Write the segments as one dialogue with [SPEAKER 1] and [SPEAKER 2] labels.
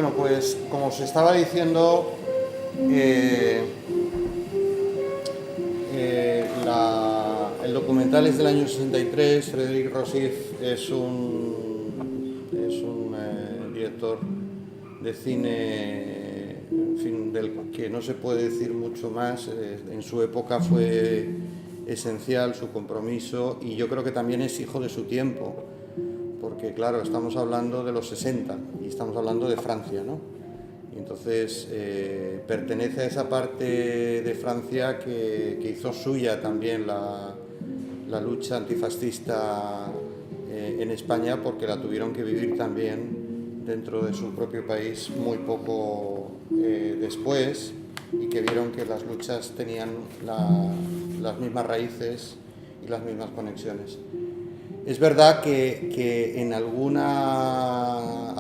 [SPEAKER 1] Bueno, pues como os estaba diciendo, el documental es del año 63. Frédéric Rossif es un director de cine, en fin, del que no se puede decir mucho más. En su época fue esencial su compromiso, y yo creo que también es hijo de su tiempo, porque claro, estamos hablando de los 60 y estamos hablando de Francia, ¿no? Y entonces pertenece a esa parte de Francia que hizo suya también la lucha antifascista en España, porque la tuvieron que vivir también dentro de su propio país muy poco después, y que vieron que las luchas tenían las mismas raíces y las mismas conexiones. Es verdad que en alguna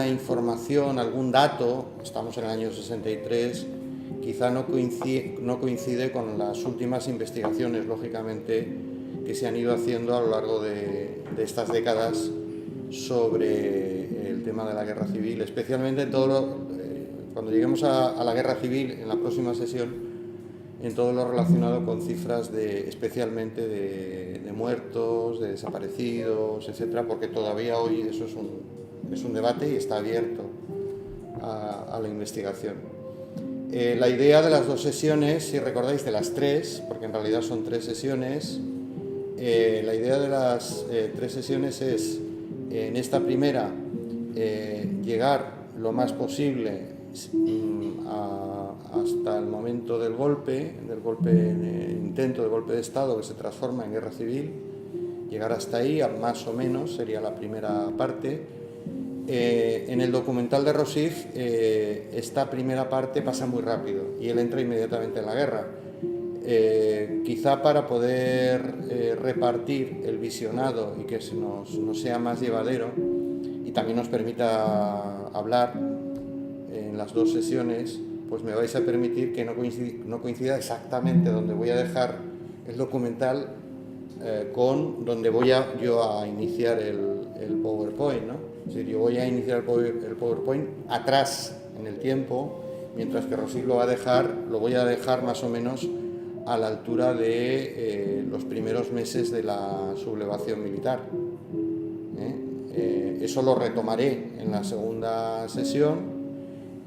[SPEAKER 1] información, algún dato, estamos en el año 63, quizá no coincide con las últimas investigaciones, lógicamente, que se han ido haciendo a lo largo de estas décadas sobre el tema de la guerra civil, especialmente cuando lleguemos a la guerra civil en la próxima sesión, en todo lo relacionado con cifras especialmente de muertos, de desaparecidos, etcétera, porque todavía hoy eso es un debate y está abierto a la investigación. La idea de las dos sesiones, si recordáis, de las tres, porque en realidad son tres sesiones, la idea de las tres sesiones es, en esta primera, llegar lo más posible hasta el momento del intento de golpe de Estado, que se transforma en guerra civil. Llegar hasta ahí, más o menos, sería la primera parte. En el documental de Rossif, esta primera parte pasa muy rápido y él entra inmediatamente en la guerra. Quizá para poder repartir el visionado y que nos sea más llevadero, y también nos permita hablar en las dos sesiones, pues me vais a permitir que no coincida exactamente donde voy a dejar el documental con donde voy yo a iniciar el PowerPoint, ¿no? Es decir, yo voy a iniciar el PowerPoint atrás en el tiempo, mientras que Rossif lo voy a dejar más o menos a la altura de los primeros meses de la sublevación militar. Eso lo retomaré en la segunda sesión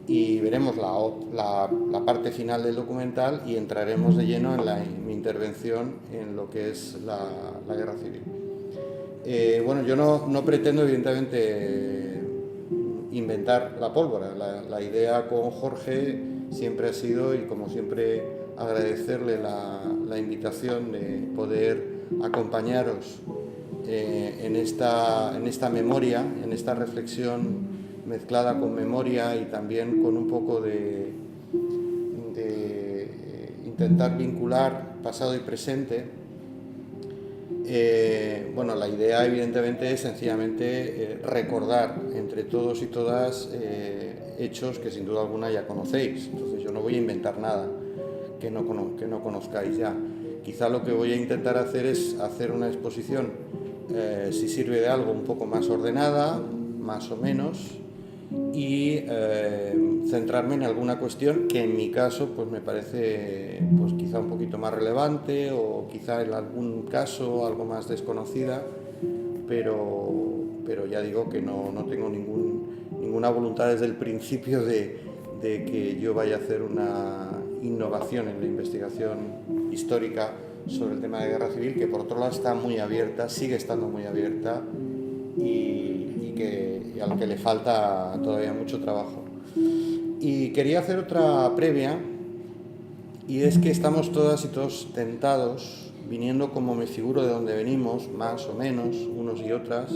[SPEAKER 1] y veremos la parte final del documental, y entraremos de lleno en mi intervención en lo que es la guerra civil. Bueno, yo no pretendo, evidentemente, inventar la pólvora. La idea con Jorge siempre ha sido, y como siempre, agradecerle la invitación de poder acompañaros en esta memoria, en esta reflexión mezclada con memoria y también con un poco de intentar vincular pasado y presente. Bueno, la idea evidentemente es sencillamente recordar entre todos y todas hechos que sin duda alguna ya conocéis. Entonces yo no voy a inventar nada que no conozcáis ya. Quizá lo que voy a intentar hacer es hacer una exposición, si sirve de algo, un poco más ordenada, más o menos, y centrarme en alguna cuestión que en mi caso pues me parece pues quizá un poquito más relevante, o quizá en algún caso algo más desconocida, pero ya digo que no tengo ninguna voluntad desde el principio de que yo vaya a hacer una innovación en la investigación histórica sobre el tema de guerra civil, que por otro lado está muy abierta, sigue estando muy abierta, y a lo que le falta todavía mucho trabajo. Y quería hacer otra previa, y es que estamos todas y todos tentados, viniendo, como me figuro, de donde venimos, más o menos, unos y otras,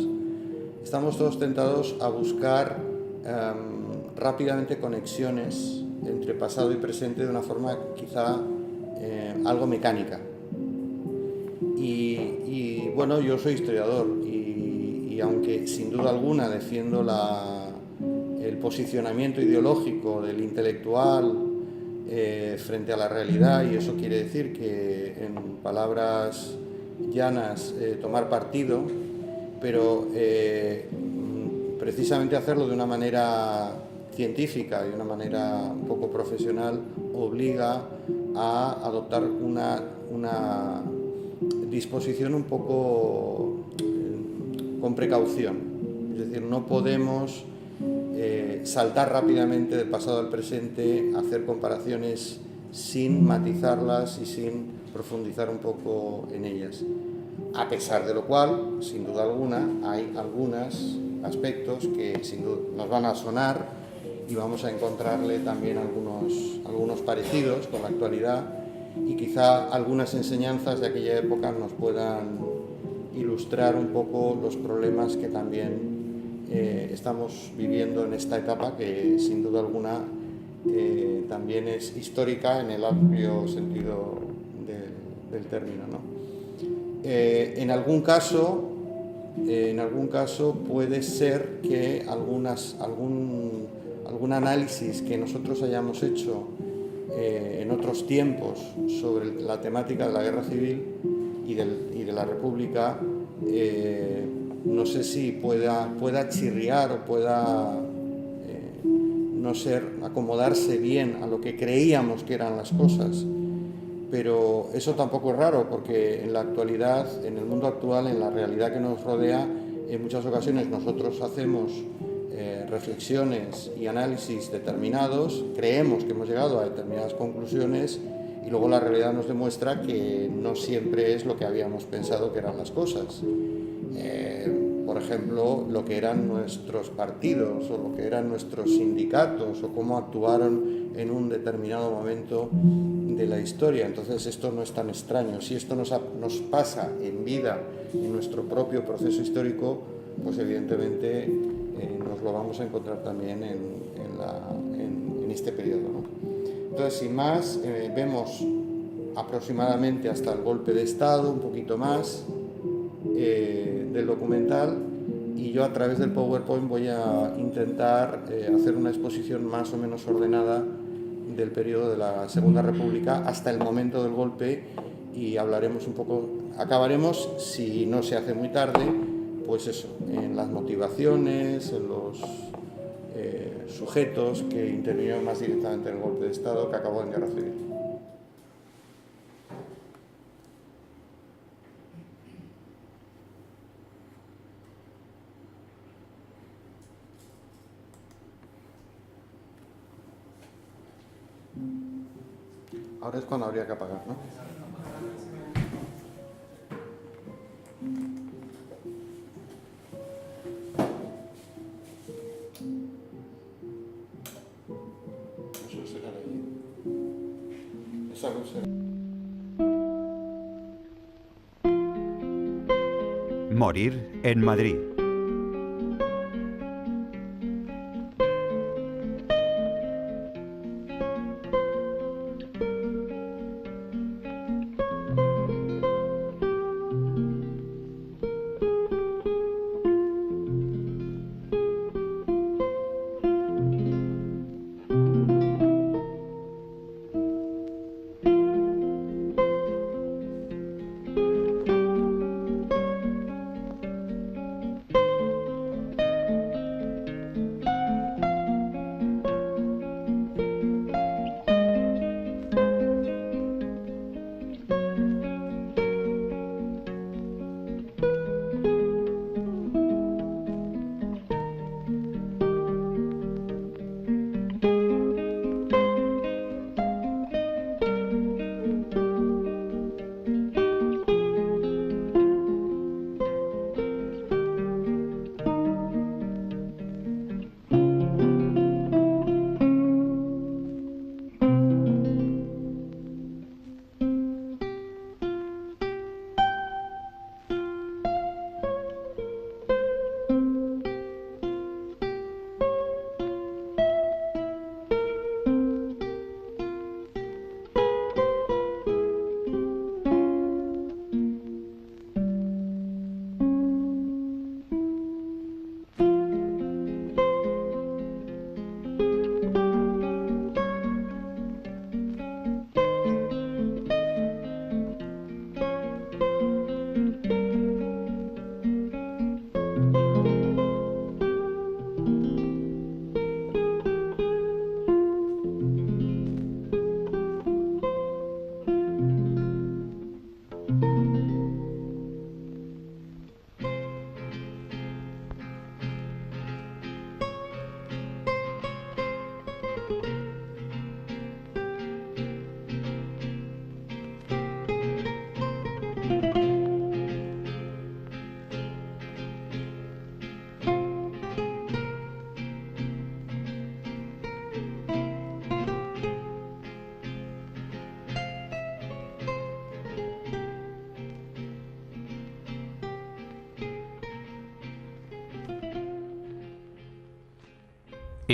[SPEAKER 1] estamos todos tentados a buscar rápidamente conexiones entre pasado y presente de una forma quizá algo mecánica. Y bueno, yo soy historiador, y aunque sin duda alguna defiendo el posicionamiento ideológico del intelectual frente a la realidad, y eso quiere decir que, en palabras llanas, tomar partido, pero precisamente hacerlo de una manera científica y una manera un poco profesional obliga a adoptar una disposición un poco con precaución. Es decir, no podemos saltar rápidamente del pasado al presente, hacer comparaciones sin matizarlas y sin profundizar un poco en ellas. A pesar de lo cual, sin duda alguna, hay algunos aspectos que sin duda nos van a sonar y vamos a encontrarle también algunos parecidos con la actualidad, y quizá algunas enseñanzas de aquella época nos puedan ilustrar un poco los problemas que también estamos viviendo en esta etapa, que sin duda alguna también es histórica en el amplio sentido del término, ¿no? En algún caso puede ser que algún análisis que nosotros hayamos hecho en otros tiempos sobre la temática de la guerra civil y de la República, no sé si pueda chirriar o pueda no acomodarse bien a lo que creíamos que eran las cosas. Pero eso tampoco es raro, porque en la actualidad, en el mundo actual, en la realidad que nos rodea, en muchas ocasiones nosotros hacemos reflexiones y análisis determinados, creemos que hemos llegado a determinadas conclusiones, y luego la realidad nos demuestra que no siempre es lo que habíamos pensado que eran las cosas. Por ejemplo, lo que eran nuestros partidos o lo que eran nuestros sindicatos o cómo actuaron en un determinado momento de la historia. Entonces esto no es tan extraño. Si esto nos pasa en vida, en nuestro propio proceso histórico, pues evidentemente nos lo vamos a encontrar también en este periodo, ¿no? Entonces, sin más, vemos aproximadamente hasta el golpe de Estado, un poquito más del documental, y yo a través del PowerPoint voy a intentar hacer una exposición más o menos ordenada del periodo de la Segunda República hasta el momento del golpe, y hablaremos un poco, acabaremos, si no se hace muy tarde, pues eso, en las motivaciones, en los sujetos que intervinieron más directamente en el golpe de Estado que acabó en guerra civil. Ahora es cuando habría que apagar, ¿no? Eso será ahí. Esa luz será.
[SPEAKER 2] Morir en Madrid.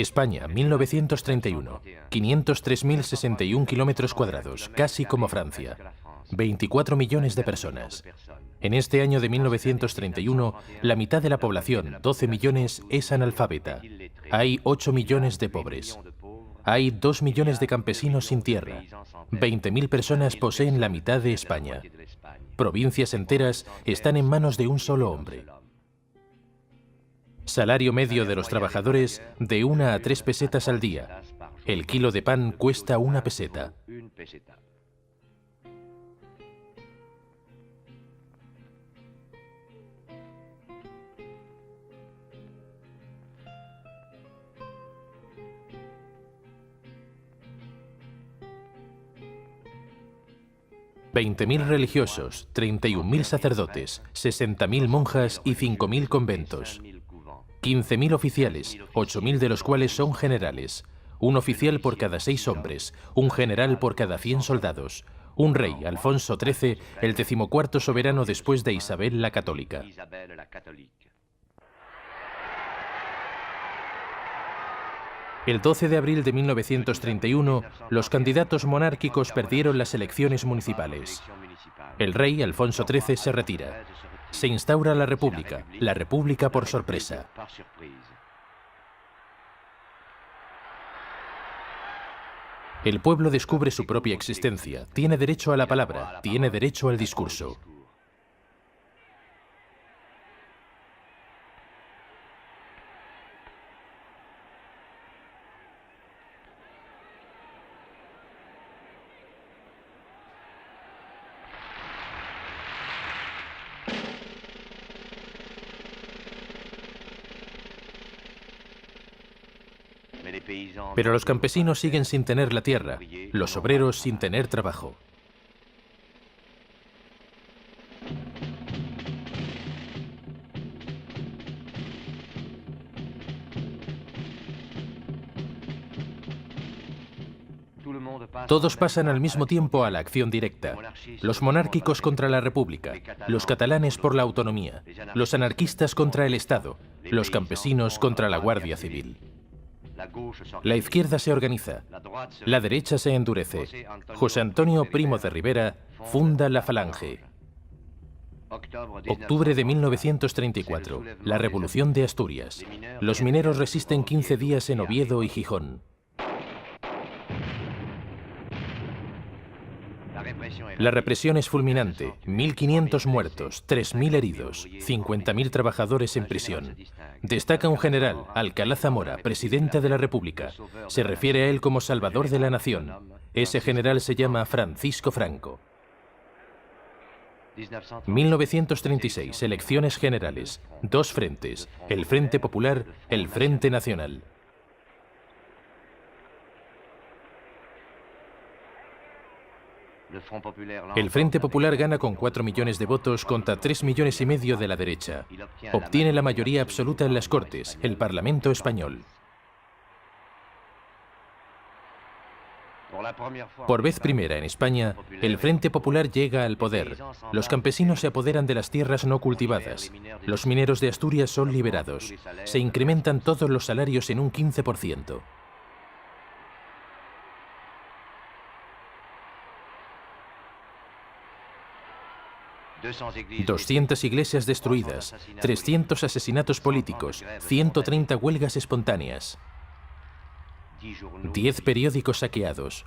[SPEAKER 3] España, 1931. 503.061 kilómetros cuadrados, casi como Francia. 24 millones de personas. En este año de 1931, la mitad de la población, 12 millones, es analfabeta. Hay 8 millones de pobres. Hay 2 millones de campesinos sin tierra. 20.000 personas poseen la mitad de España. Provincias enteras están en manos de un solo hombre. Salario medio de los trabajadores de 1 a 3 pesetas al día. El kilo de pan cuesta 1 peseta. $20.000 religiosos, 31.000 sacerdotes, 60.000 monjas y 5.000 conventos. 15.000 oficiales, 8.000 de los cuales son generales. Un oficial por cada 6 hombres, un general por cada 100 soldados. Un rey, Alfonso XIII, el 14º soberano después de Isabel la Católica. El 12 de abril de 1931, los candidatos monárquicos perdieron las elecciones municipales. El rey, Alfonso XIII, se retira. Se instaura la República por sorpresa. El pueblo descubre su propia existencia, tiene derecho a la palabra, tiene derecho al discurso. Pero los campesinos siguen sin tener la tierra, los obreros sin tener trabajo. Todos pasan al mismo tiempo a la acción directa. Los monárquicos contra la República, los catalanes por la autonomía, los anarquistas contra el Estado, los campesinos contra la Guardia Civil. La izquierda se organiza, la derecha se endurece. José Antonio Primo de Rivera funda la Falange. Octubre de 1934, la Revolución de Asturias. Los mineros resisten 15 días en Oviedo y Gijón. La represión es fulminante, 1.500 muertos, 3.000 heridos, 50.000 trabajadores en prisión. Destaca un general, Alcalá Zamora, presidente de la República. Se refiere a él como salvador de la nación. Ese general se llama Francisco Franco. 1936, elecciones generales. 2 frentes, el Frente Popular, el Frente Nacional. El Frente Popular gana con 4 millones de votos contra 3,5 millones de la derecha. Obtiene la mayoría absoluta en las Cortes, el Parlamento español. Por vez primera en España, el Frente Popular llega al poder. Los campesinos se apoderan de las tierras no cultivadas. Los mineros de Asturias son liberados. Se incrementan todos los salarios en un 15%. ...200 iglesias destruidas, 300 asesinatos políticos, 130 huelgas espontáneas, 10 periódicos saqueados.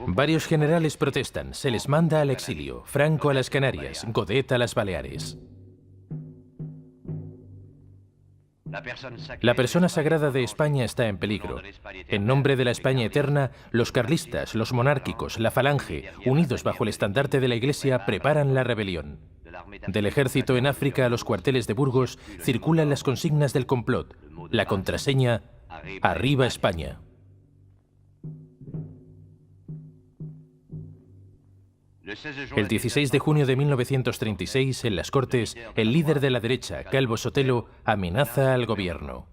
[SPEAKER 3] Varios generales protestan, se les manda al exilio, Franco a las Canarias, Godet a las Baleares. La persona sagrada de España está en peligro. En nombre de la España eterna, los carlistas, los monárquicos, la Falange, unidos bajo el estandarte de la Iglesia, preparan la rebelión. Del ejército en África a los cuarteles de Burgos circulan las consignas del complot. La contraseña: ¡Arriba España! El 16 de junio de 1936, en las Cortes, el líder de la derecha, Calvo Sotelo, amenaza al gobierno.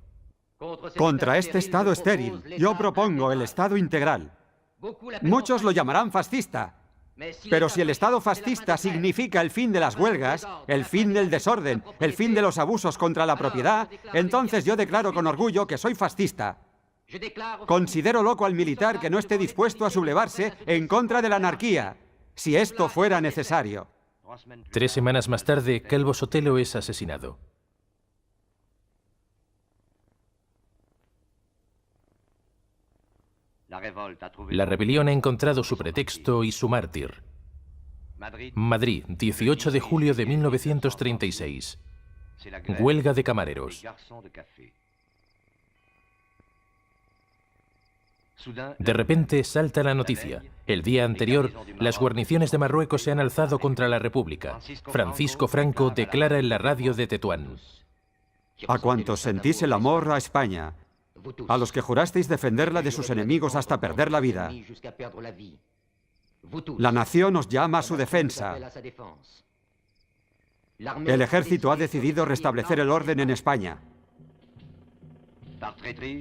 [SPEAKER 4] Contra este Estado estéril, yo propongo el Estado integral. Muchos lo llamarán fascista. Pero si el Estado fascista significa el fin de las huelgas, el fin del desorden, el fin de los abusos contra la propiedad, entonces yo declaro con orgullo que soy fascista. Considero loco al militar que no esté dispuesto a sublevarse en contra de la anarquía, si esto fuera necesario.
[SPEAKER 3] 3 semanas más tarde, Calvo Sotelo es asesinado. La rebelión ha encontrado su pretexto y su mártir. Madrid, 18 de julio de 1936. Huelga de camareros. De repente salta la noticia. El día anterior, las guarniciones de Marruecos se han alzado contra la República. Francisco Franco declara en la radio de Tetuán:
[SPEAKER 4] A cuantos sentís el amor a España, a los que jurasteis defenderla de sus enemigos hasta perder la vida, la nación os llama a su defensa. El ejército ha decidido restablecer el orden en España.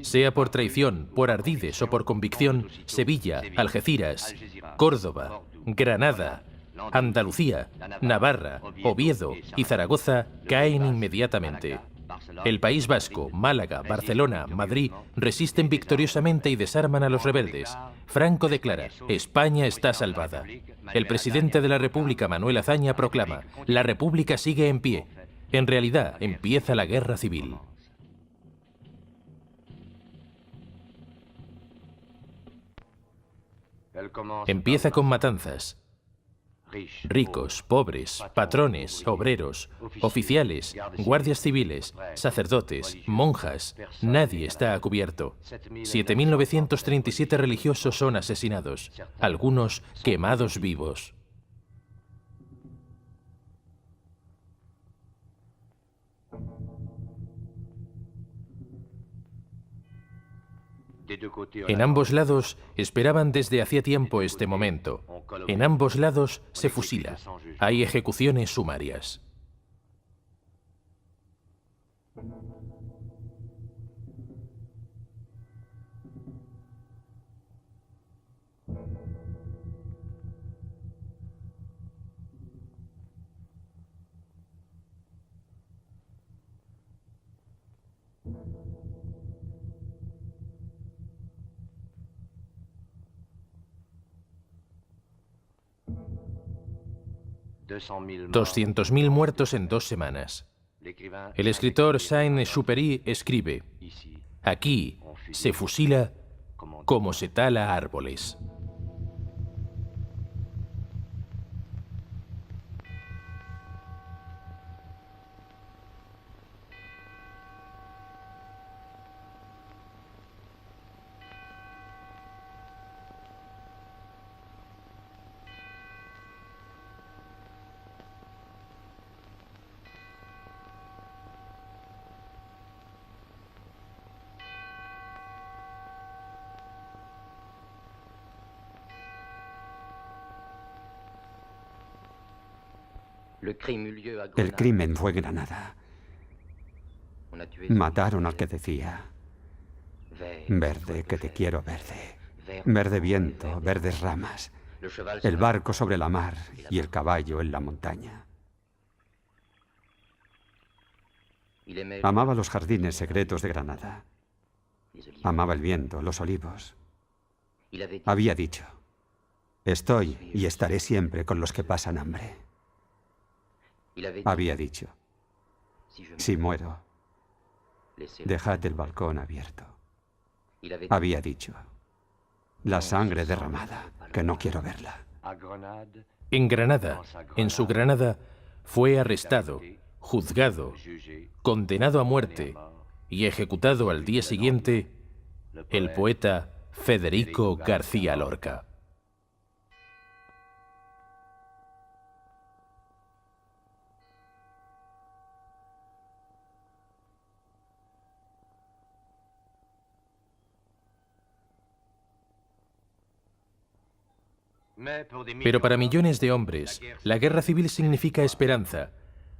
[SPEAKER 3] Sea por traición, por ardides o por convicción, Sevilla, Algeciras, Córdoba, Granada, Andalucía, Navarra, Oviedo y Zaragoza caen inmediatamente. El País Vasco, Málaga, Barcelona, Madrid resisten victoriosamente y desarman a los rebeldes. Franco declara: España está salvada. El presidente de la República, Manuel Azaña, proclama: la República sigue en pie. En realidad, empieza la guerra civil. Empieza con matanzas. Ricos, pobres, patrones, obreros, oficiales, guardias civiles, sacerdotes, monjas, nadie está a cubierto. 7.937 religiosos son asesinados, algunos quemados vivos. En ambos lados esperaban desde hacía tiempo este momento. En ambos lados se fusila. Hay ejecuciones sumarias. $200.000 muertos en 2 semanas. El escritor Saint-Exupéry escribe: aquí se fusila como se tala árboles.
[SPEAKER 4] El crimen fue Granada. Mataron al que decía: verde, que te quiero verde. Verde viento, verdes ramas. El barco sobre la mar y el caballo en la montaña. Amaba los jardines secretos de Granada. Amaba el viento, los olivos. Había dicho: estoy y estaré siempre con los que pasan hambre. Había dicho: si muero, dejad el balcón abierto. Había dicho: la sangre derramada, que no quiero verla.
[SPEAKER 3] En Granada, en su Granada, fue arrestado, juzgado, condenado a muerte y ejecutado al día siguiente el poeta Federico García Lorca. Pero para millones de hombres, la guerra civil significa esperanza.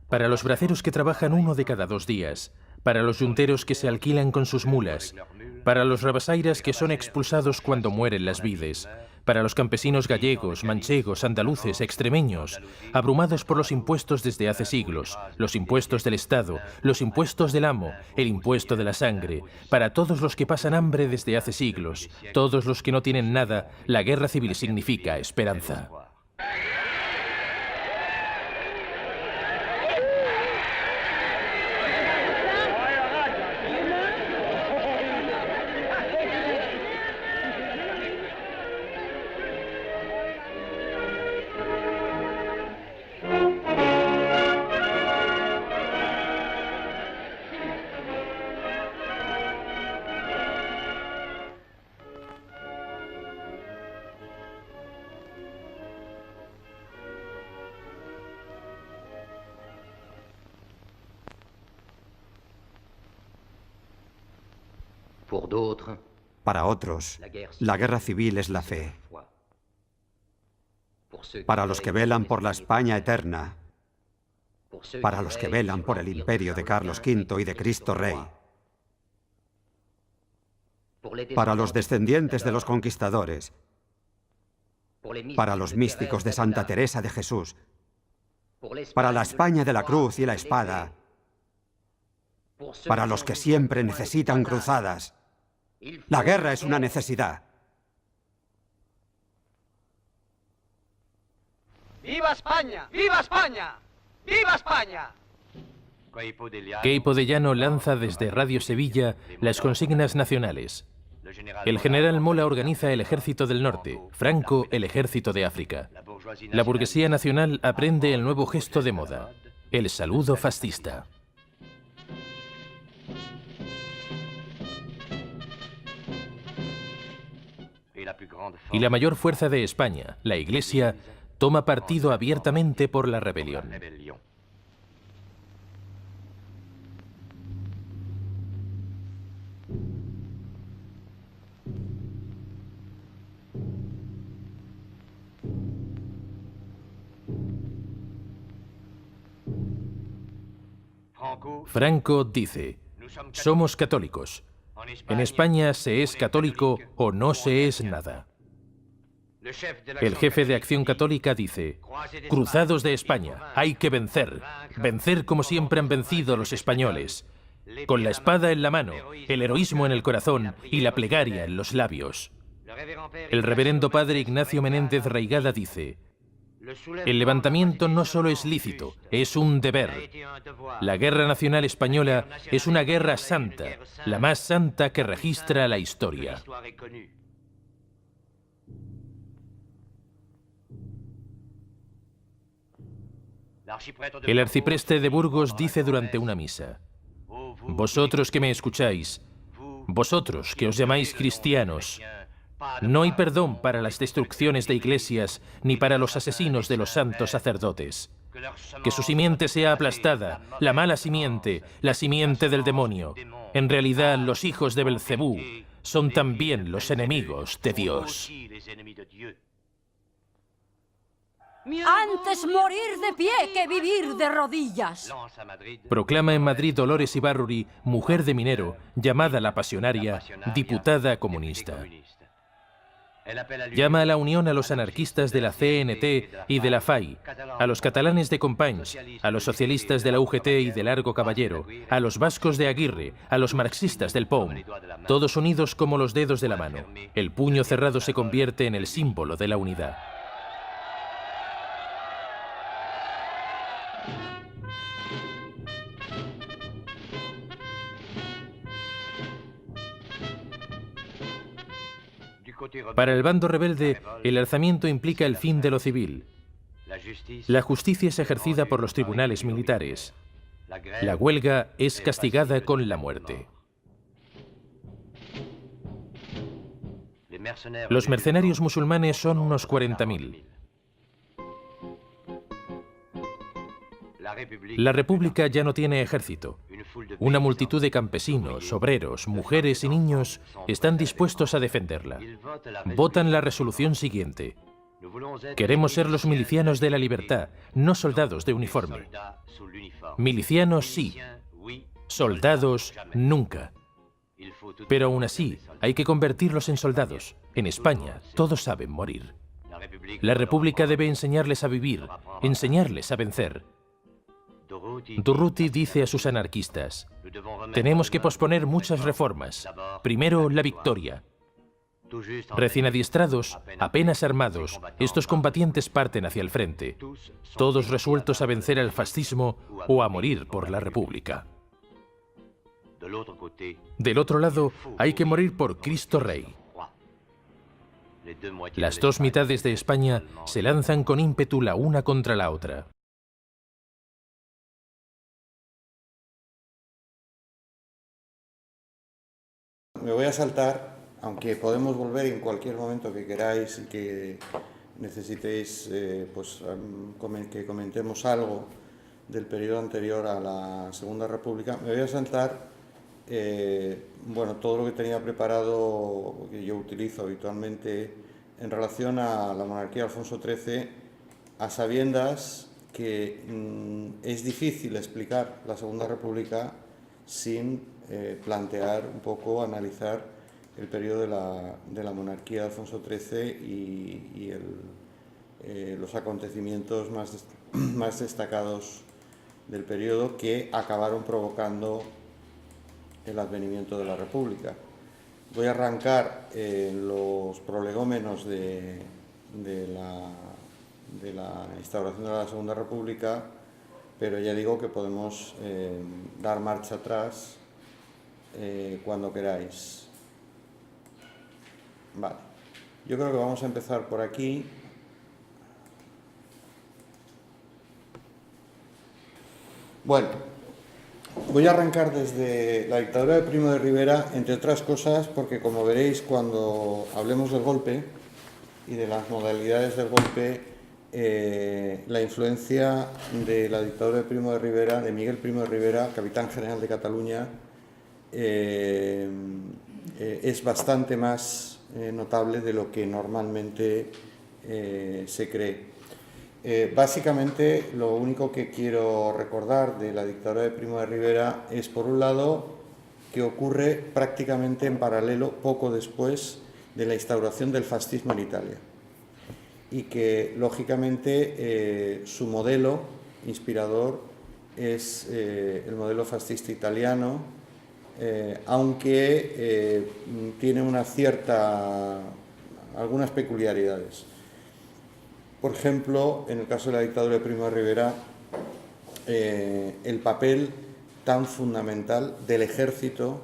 [SPEAKER 3] Para los braceros que trabajan 1 de cada 2 días, para los yunteros que se alquilan con sus mulas, para los rabasairas que son expulsados cuando mueren las vides, Para los campesinos gallegos, manchegos, andaluces, extremeños, abrumados por los impuestos desde hace siglos, los impuestos del Estado, los impuestos del amo, el impuesto de la sangre, para todos los que pasan hambre desde hace siglos, todos los que no tienen nada, la guerra civil significa esperanza.
[SPEAKER 4] Para otros, la guerra civil es la fe. Para los que velan por la España eterna, para los que velan por el imperio de Carlos V y de Cristo Rey, para los descendientes de los conquistadores, para los místicos de Santa Teresa de Jesús, para la España de la cruz y la espada, para los que siempre necesitan cruzadas. La guerra es una necesidad.
[SPEAKER 5] ¡Viva España! ¡Viva España! ¡Viva España!
[SPEAKER 3] Queipo de Llano lanza desde Radio Sevilla las consignas nacionales. El general Mola organiza el Ejército del Norte, Franco el Ejército de África. La burguesía nacional aprende el nuevo gesto de moda, el saludo fascista. Y la mayor fuerza de España, la Iglesia, toma partido abiertamente por la rebelión. Franco dice: somos católicos. En España se es católico o no se es nada. El jefe de Acción Católica dice: cruzados de España, hay que vencer. Vencer como siempre han vencido los españoles. Con la espada en la mano, el heroísmo en el corazón y la plegaria en los labios. El reverendo padre Ignacio Menéndez Reigada dice: el levantamiento no solo es lícito, es un deber. La guerra nacional española es una guerra santa, la más santa que registra la historia. El arcipreste de Burgos dice durante una misa: vosotros que me escucháis, vosotros que os llamáis cristianos, no hay perdón para las destrucciones de iglesias ni para los asesinos de los santos sacerdotes. Que su simiente sea aplastada, la mala simiente, la simiente del demonio. En realidad, los hijos de Belcebú son también los enemigos de Dios.
[SPEAKER 6] Antes morir de pie que vivir de rodillas.
[SPEAKER 3] Proclama en Madrid Dolores Ibárruri, mujer de minero, llamada la Pasionaria, diputada comunista. Llama a la unión a los anarquistas de la CNT y de la FAI, a los catalanes de Companys, a los socialistas de la UGT y de Largo Caballero, a los vascos de Aguirre, a los marxistas del POUM, todos unidos como los dedos de la mano. El puño cerrado se convierte en el símbolo de la unidad. Para el bando rebelde, el alzamiento implica el fin de lo civil. La justicia es ejercida por los tribunales militares. La huelga es castigada con la muerte. Los mercenarios musulmanes son unos 40.000. La República ya no tiene ejército. Una multitud de campesinos, obreros, mujeres y niños están dispuestos a defenderla. Votan la resolución siguiente: queremos ser los milicianos de la libertad, no soldados de uniforme. Milicianos sí, soldados nunca. Pero aún así, hay que convertirlos en soldados. En España, todos saben morir. La República debe enseñarles a vivir, enseñarles a vencer. Durruti dice a sus anarquistas: tenemos que posponer muchas reformas. Primero, la victoria. Recién adiestrados, apenas armados, estos combatientes parten hacia el frente, todos resueltos a vencer al fascismo o a morir por la República. Del otro lado, hay que morir por Cristo Rey. Las dos mitades de España se lanzan con ímpetu la una contra la otra.
[SPEAKER 1] Me voy a saltar, aunque podemos volver en cualquier momento que queráis y que necesitéis que comentemos algo del periodo anterior a la Segunda República. Me voy a saltar todo lo que tenía preparado, que yo utilizo habitualmente en relación a la monarquía de Alfonso XIII, a sabiendas que es difícil explicar la Segunda República sin plantear un poco, analizar el periodo de la monarquía de Alfonso XIII y los acontecimientos más destacados del periodo que acabaron provocando el advenimiento de la República. Voy a arrancar los prolegómenos de la instauración de la Segunda República, pero ya digo que podemos dar marcha atrás cuando queráis. Vale, yo creo que vamos a empezar por aquí. Bueno, voy a arrancar desde la dictadura de Primo de Rivera, entre otras cosas, porque como veréis cuando hablemos del golpe y de las modalidades del golpe, la influencia de la dictadura de Primo de Rivera, de Miguel Primo de Rivera, capitán general de Cataluña, es bastante más notable de lo que normalmente se cree. Básicamente, lo único que quiero recordar de la dictadura de Primo de Rivera es, por un lado, que ocurre prácticamente en paralelo, poco después de la instauración del fascismo en Italia, y que, lógicamente, su modelo inspirador es el modelo fascista italiano, aunque tiene algunas peculiaridades. Por ejemplo, en el caso de la dictadura de Primo de Rivera, el papel tan fundamental del ejército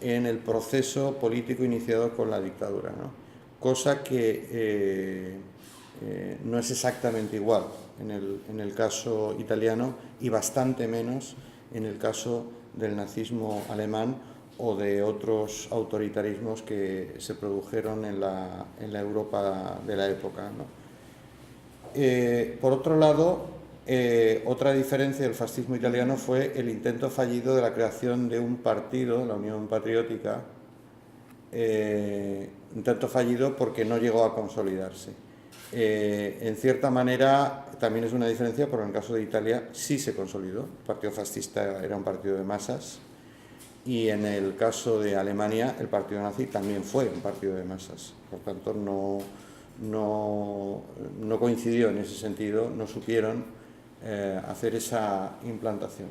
[SPEAKER 1] en el proceso político iniciado con la dictadura, ¿no? Cosa que no es exactamente igual en el caso italiano y bastante menos en el caso del nazismo alemán o de otros autoritarismos que se produjeron en la Europa de la época, ¿no? Por otro lado, otra diferencia del fascismo italiano fue el intento fallido de la creación de un partido, la Unión Patriótica, intento fallido porque no llegó a consolidarse. En cierta manera, también es una diferencia, porque en el caso de Italia sí se consolidó. El partido fascista era un partido de masas, y en el caso de Alemania el partido nazi también fue un partido de masas. Por tanto, no coincidió en ese sentido, no supieron hacer esa implantación.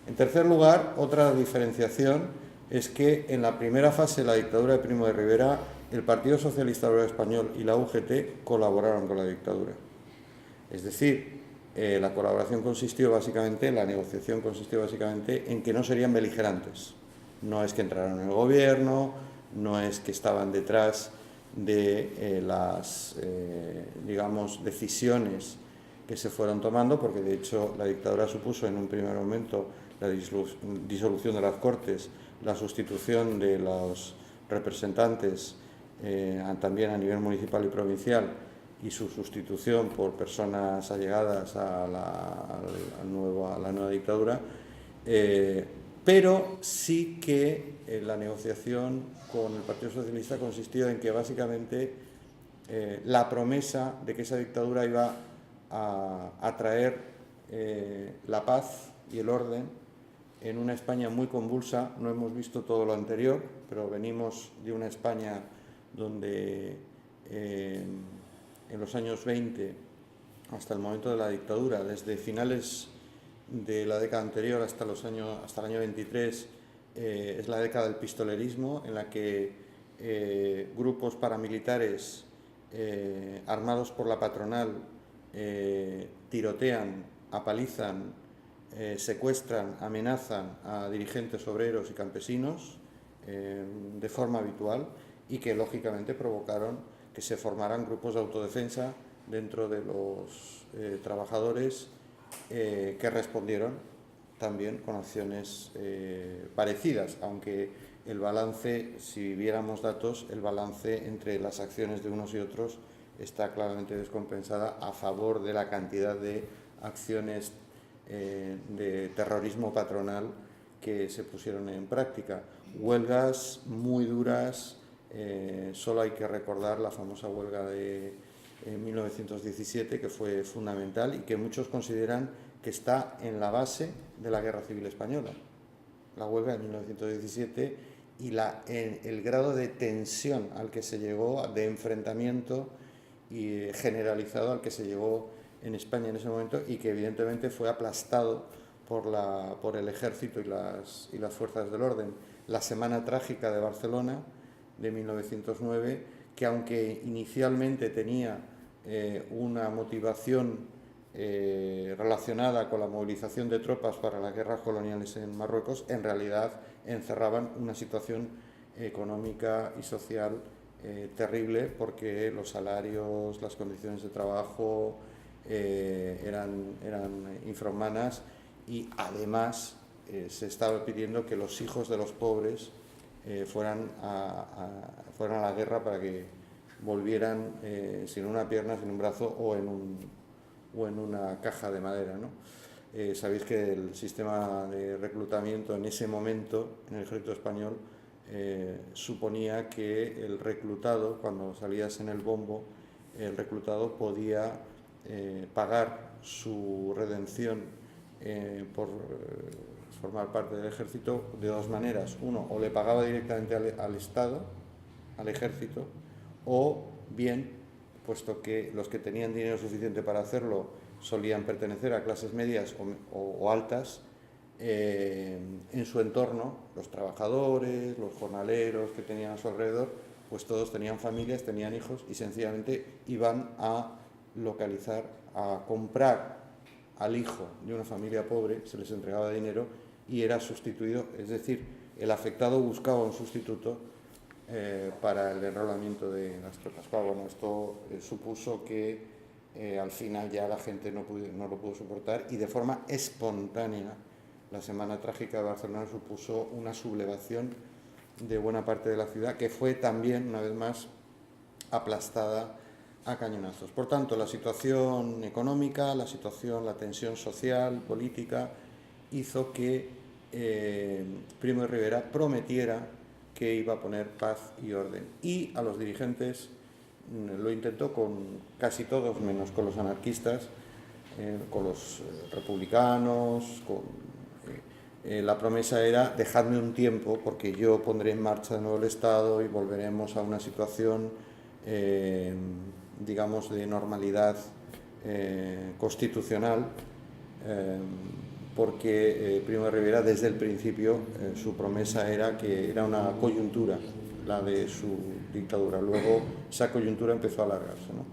[SPEAKER 1] En tercer lugar, otra diferenciación es que en la primera fase de la dictadura de Primo de Rivera, el Partido Socialista Obrero Español y la UGT colaboraron con la dictadura. Es decir, la colaboración consistió básicamente, la negociación consistió básicamente en que no serían beligerantes. No es que entraron en el gobierno, no es que estaban detrás de las, decisiones que se fueron tomando, porque de hecho la dictadura supuso en un primer momento la disolución de las Cortes, la sustitución de los representantes también a nivel municipal y provincial, y su sustitución por personas allegadas a la nueva dictadura, pero sí que la negociación con el Partido Socialista consistió en que básicamente la promesa de que esa dictadura iba a traer la paz y el orden en una España muy convulsa. No hemos visto todo lo anterior, pero venimos de una España donde en los años 20, hasta el momento de la dictadura, desde finales de la década anterior hasta el año 23, es la década del pistolerismo, en la que grupos paramilitares armados por la patronal tirotean, apalizan, secuestran, amenazan a dirigentes obreros y campesinos de forma habitual, y que lógicamente provocaron que se formaran grupos de autodefensa dentro de los trabajadores que respondieron también con acciones parecidas, aunque el balance, si viéramos datos, el balance entre las acciones de unos y otros está claramente descompensada a favor de la cantidad de acciones de terrorismo patronal que se pusieron en práctica. Huelgas muy duras, solo hay que recordar la famosa huelga de 1917, que fue fundamental y que muchos consideran que está en la base de la Guerra Civil Española. La huelga de 1917 y el grado de tensión al que se llegó, de enfrentamiento y generalizado al que se llegó en España en ese momento, y que evidentemente fue aplastado por el ejército y las fuerzas del orden. La Semana Trágica de Barcelona de 1909, que aunque inicialmente tenía una motivación relacionada con la movilización de tropas para las guerras coloniales en Marruecos, en realidad encerraban una situación económica y social terrible, porque los salarios, las condiciones de trabajo eran infrahumanas, y además se estaba pidiendo que los hijos de los pobres fueran a la guerra para que volvieran sin una pierna, sin un brazo o en una caja de madera, ¿no? Sabéis que el sistema de reclutamiento en ese momento en el ejército español suponía que el reclutado, cuando salías en el bombo, el reclutado podía pagar su redención por formar parte del ejército de dos maneras. Uno, o le pagaba directamente al Estado, al ejército, o bien, puesto que los que tenían dinero suficiente para hacerlo solían pertenecer a clases medias o altas, en su entorno, los trabajadores, los jornaleros que tenían a su alrededor, pues todos tenían familias, tenían hijos, y sencillamente iban a localizar, a comprar al hijo de una familia pobre, se les entregaba dinero y era sustituido, es decir, el afectado buscaba un sustituto para el enrolamiento de las tropas. Claro, bueno, esto supuso que al final ya la gente no lo pudo soportar, y de forma espontánea la Semana Trágica de Barcelona supuso una sublevación de buena parte de la ciudad, que fue también, una vez más, aplastada a cañonazos. Por tanto, la situación económica, la tensión social, política, hizo que Primo de Rivera prometiera que iba a poner paz y orden. Y a los dirigentes lo intentó con casi todos, menos con los anarquistas, con los republicanos. La promesa era: dejadme un tiempo, porque yo pondré en marcha de nuevo el Estado y volveremos a una situación digamos, de normalidad constitucional, porque Primo de Rivera, desde el principio, su promesa era que era una coyuntura, la de su dictadura. Luego esa coyuntura empezó a alargarse, ¿no?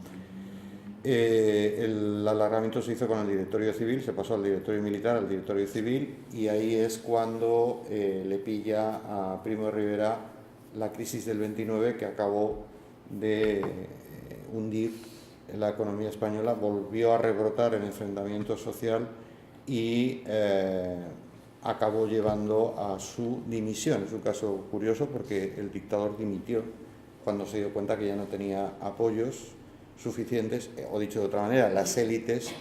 [SPEAKER 1] El alargamiento se hizo con el directorio civil, se pasó al directorio militar, al directorio civil, y ahí es cuando le pilla a Primo de Rivera la crisis del 29, que acabó de hundir la economía española, volvió a rebrotar el enfrentamiento social y acabó llevando a su dimisión. Es un caso curioso, porque el dictador dimitió cuando se dio cuenta que ya no tenía apoyos suficientes, o dicho de otra manera, las élites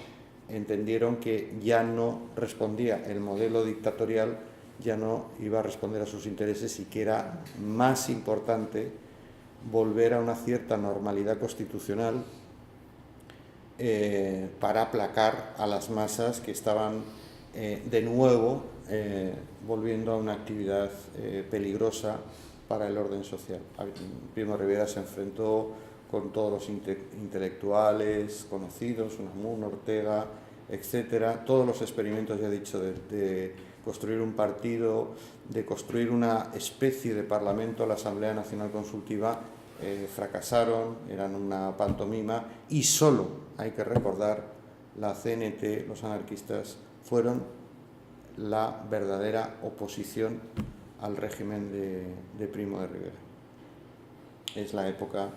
[SPEAKER 1] entendieron que ya no respondía, el modelo dictatorial ya no iba a responder a sus intereses, y que era más importante volver a una cierta normalidad constitucional para aplacar a las masas que estaban de nuevo volviendo a una actividad peligrosa para el orden social. Primo de Rivera se enfrentó con todos los intelectuales conocidos, Unamuno, Ortega, etcétera, todos los experimentos, ya he dicho, de construir un partido, de construir una especie de parlamento, la Asamblea Nacional Consultiva, fracasaron, eran una pantomima, y solo, hay que recordar, la CNT, los anarquistas, fueron la verdadera oposición al régimen de Primo de Rivera. Es la época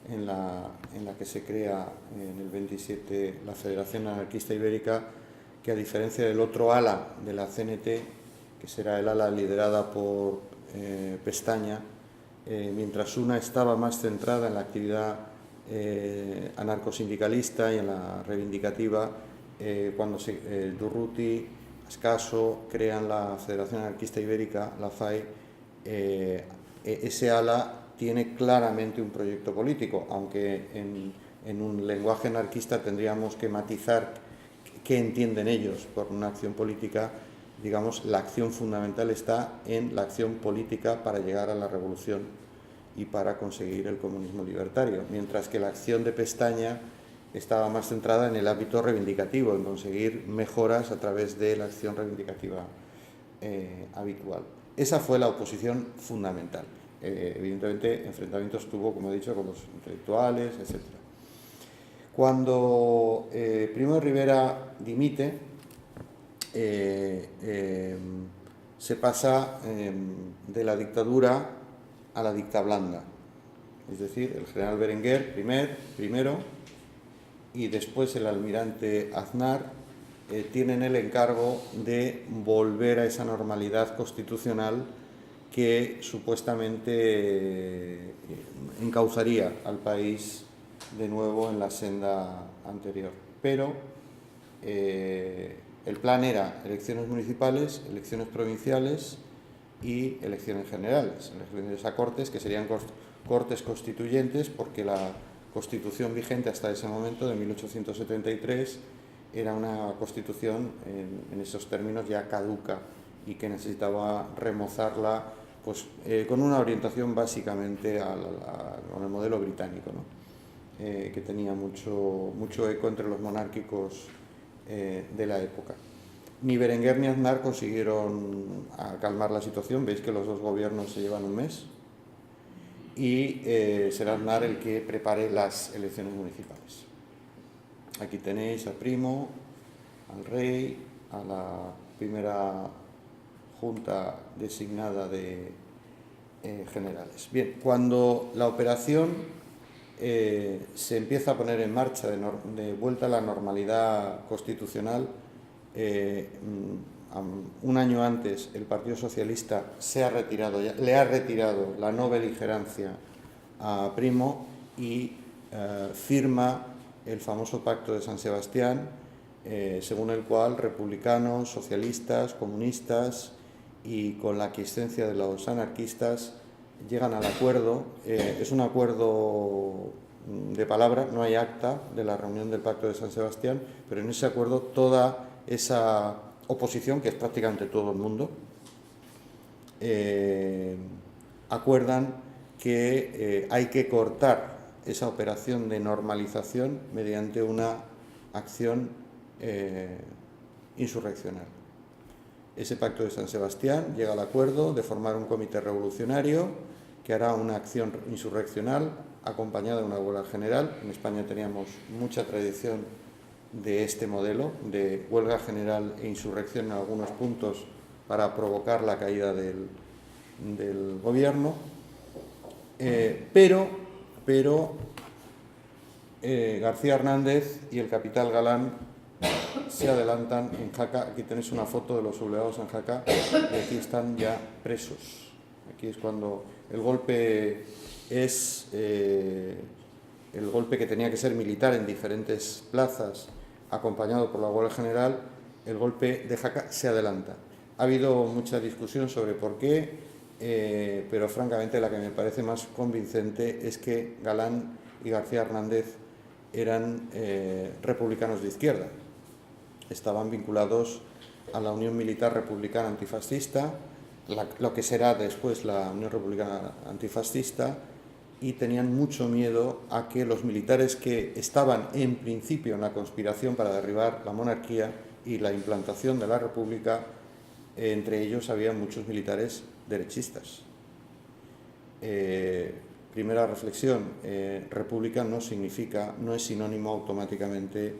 [SPEAKER 1] en la que se crea en el 27 la Federación Anarquista Ibérica, que a diferencia del otro ala de la CNT, que será el ala liderada por Pestaña, mientras una estaba más centrada en la actividad anarcosindicalista y en la reivindicativa, cuando Durruti, Ascaso crean la Federación Anarquista Ibérica, la FAI, ese ala tiene claramente un proyecto político, aunque en un lenguaje anarquista tendríamos que matizar qué entienden ellos por una acción política. Digamos, la acción fundamental está en la acción política para llegar a la revolución y para conseguir el comunismo libertario, mientras que la acción de Pestaña estaba más centrada en el ámbito reivindicativo, en conseguir mejoras a través de la acción reivindicativa habitual. Esa fue la oposición fundamental. Evidentemente, enfrentamientos tuvo, como he dicho, con los intelectuales, etc. Cuando Primo de Rivera dimite, se pasa de la dictadura a la dictablanda. Es decir, el general Berenguer primero y después el almirante Aznar tienen el encargo de volver a esa normalidad constitucional que supuestamente encauzaría al país de nuevo en la senda anterior. Pero el plan era elecciones municipales, elecciones provinciales y elecciones generales. Elecciones a Cortes, que serían Cortes constituyentes, porque la Constitución vigente hasta ese momento, de 1873, era una Constitución en esos términos ya caduca y que necesitaba remozarla, pues, con una orientación básicamente con el modelo británico, ¿no? Que tenía mucho eco entre los monárquicos de la época. Ni Berenguer ni Aznar consiguieron calmar la situación. Veis que los dos gobiernos se llevan un mes y será Aznar el que prepare las elecciones municipales. Aquí tenéis a Primo, al rey, a la primera junta designada de generales. Bien, cuando la operación se empieza a poner en marcha de vuelta a la normalidad constitucional, un año antes el Partido Socialista le ha retirado la no beligerancia a Primo y firma el famoso Pacto de San Sebastián, según el cual republicanos, socialistas, comunistas y con la aquiescencia de los anarquistas llegan al acuerdo. Es un acuerdo de palabra, no hay acta de la reunión del Pacto de San Sebastián, pero en ese acuerdo toda esa oposición, que es prácticamente todo el mundo, acuerdan que hay que cortar esa operación de normalización mediante una acción insurreccional. Ese Pacto de San Sebastián llega al acuerdo de formar un comité revolucionario que hará una acción insurreccional acompañada de una huelga general. En España teníamos mucha tradición de este modelo, de huelga general e insurrección en algunos puntos para provocar la caída del gobierno. Pero García Hernández y el capital Galán se adelantan en Jaca. Aquí tenéis una foto de los sublevados en Jaca y aquí están ya presos. Aquí es cuando el golpe es el golpe que tenía que ser militar en diferentes plazas, acompañado por la huelga general. El golpe de Jaca se adelanta. Ha habido mucha discusión sobre por qué, pero francamente la que me parece más convincente es que Galán y García Hernández eran republicanos de izquierda. Estaban vinculados a la Unión Militar Republicana Antifascista, lo que será después la Unión Republicana Antifascista, y tenían mucho miedo a que los militares que estaban en principio en la conspiración para derribar la monarquía y la implantación de la República, entre ellos había muchos militares derechistas. Primera reflexión, república no es sinónimo automáticamente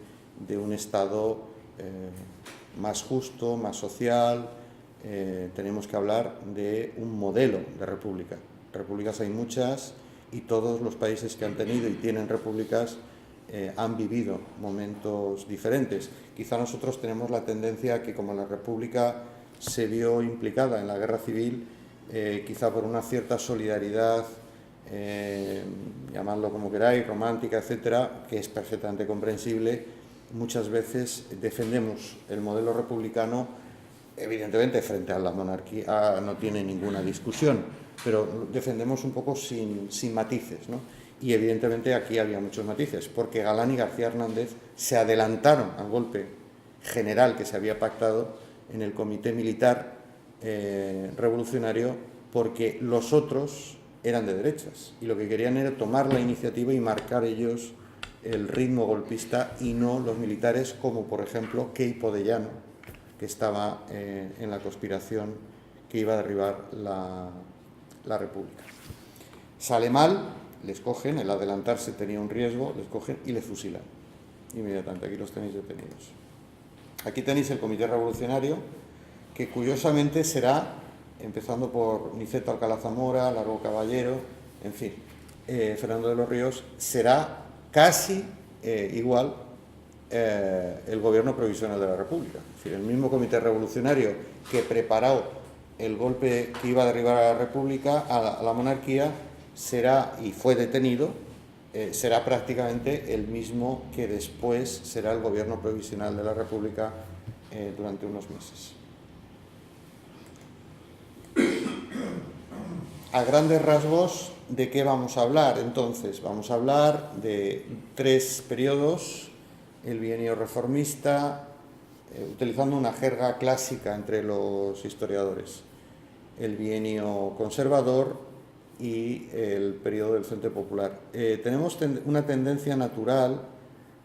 [SPEAKER 1] de un Estado más justo, más social. Tenemos que hablar de un modelo de república. Repúblicas hay muchas y todos los países que han tenido y tienen repúblicas han vivido momentos diferentes. Quizá nosotros tenemos la tendencia a que, como la república se vio implicada en la guerra civil, quizá por una cierta solidaridad, llamadlo como queráis, romántica, etcétera, que es perfectamente comprensible, muchas veces defendemos el modelo republicano. Evidentemente, frente a la monarquía no tiene ninguna discusión, pero defendemos un poco sin matices, ¿no? Y evidentemente aquí había muchos matices, porque Galán y García Hernández se adelantaron al golpe general que se había pactado en el Comité Militar Revolucionario, porque los otros eran de derechas y lo que querían era tomar la iniciativa y marcar ellos el ritmo golpista y no los militares, como por ejemplo Queipo de Llano, que estaba en la conspiración que iba a derribar la República. Sale mal, les cogen, el adelantarse tenía un riesgo, les cogen y les fusilan inmediatamente. Aquí los tenéis detenidos. Aquí tenéis el Comité Revolucionario, que curiosamente será, empezando por Niceto Alcalá Zamora, Largo Caballero, en fin, Fernando de los Ríos, será casi igual el gobierno provisional de la República. Es decir, el mismo Comité Revolucionario que preparó el golpe que iba a derribar a la República, a la monarquía, será, y fue detenido, será prácticamente el mismo que después será el gobierno provisional de la República durante unos meses. A grandes rasgos, ¿de qué vamos a hablar? Entonces, vamos a hablar de 3 periodos: el bienio reformista, utilizando una jerga clásica entre los historiadores, el bienio conservador y el periodo del Frente Popular. Tenemos una tendencia natural,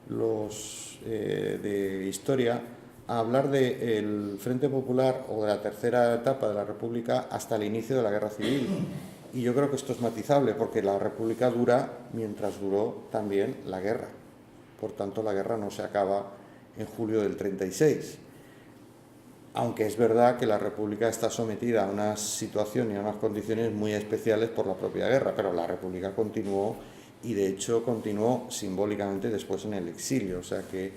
[SPEAKER 1] los de historia, a hablar del Frente Popular o de la tercera etapa de la República hasta el inicio de la Guerra Civil. Y yo creo que esto es matizable, porque la República dura mientras duró también la guerra. Por tanto, la guerra no se acaba en julio del 36. Aunque es verdad que la República está sometida a una situación y a unas condiciones muy especiales por la propia guerra, pero la República continuó, y de hecho continuó simbólicamente después en el exilio. O sea que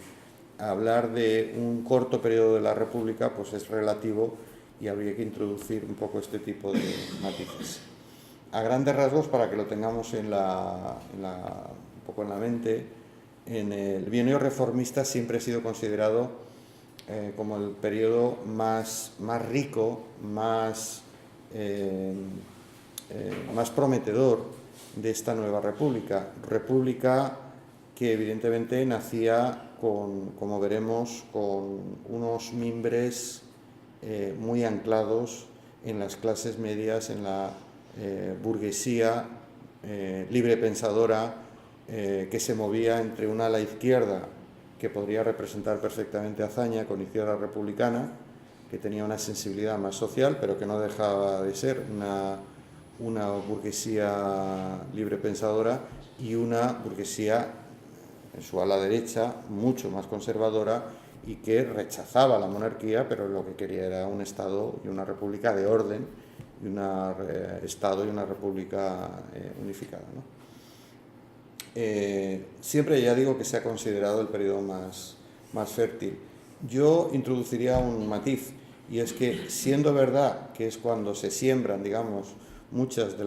[SPEAKER 1] hablar de un corto periodo de la República pues es relativo, y habría que introducir un poco este tipo de matices. A grandes rasgos, para que lo tengamos un poco en la mente, en el bienio reformista siempre ha sido considerado como el periodo más rico, más prometedor de esta nueva república. República que evidentemente nacía como veremos, con unos mimbres muy anclados en las clases medias, en la burguesía libre pensadora, que se movía entre una ala izquierda, que podría representar perfectamente a Azaña con Izquierda Republicana, que tenía una sensibilidad más social, pero que no dejaba de ser una burguesía libre pensadora, y una burguesía en su ala derecha mucho más conservadora y que rechazaba la monarquía, pero lo que quería era un Estado y una república de orden, y un Estado y una república unificada, ¿no? Siempre, ya digo, que se ha considerado el periodo más fértil. Yo introduciría un matiz, y es que, siendo verdad que es cuando se siembran, digamos, muchas de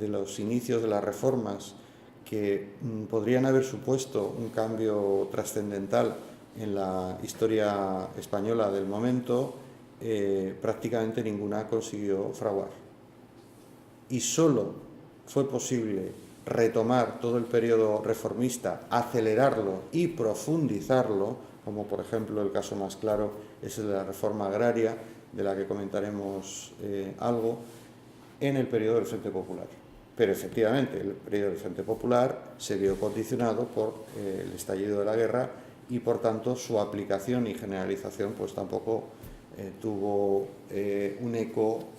[SPEAKER 1] los inicios de las reformas que podrían haber supuesto un cambio trascendental en la historia española del momento, prácticamente ninguna consiguió fraguar. Y solo fue posible retomar todo el periodo reformista, acelerarlo y profundizarlo, como por ejemplo el caso más claro es el de la reforma agraria, de la que comentaremos algo, en el periodo del Frente Popular. Pero efectivamente el periodo del Frente Popular se vio condicionado por el estallido de la guerra y por tanto su aplicación y generalización pues tampoco tuvo un eco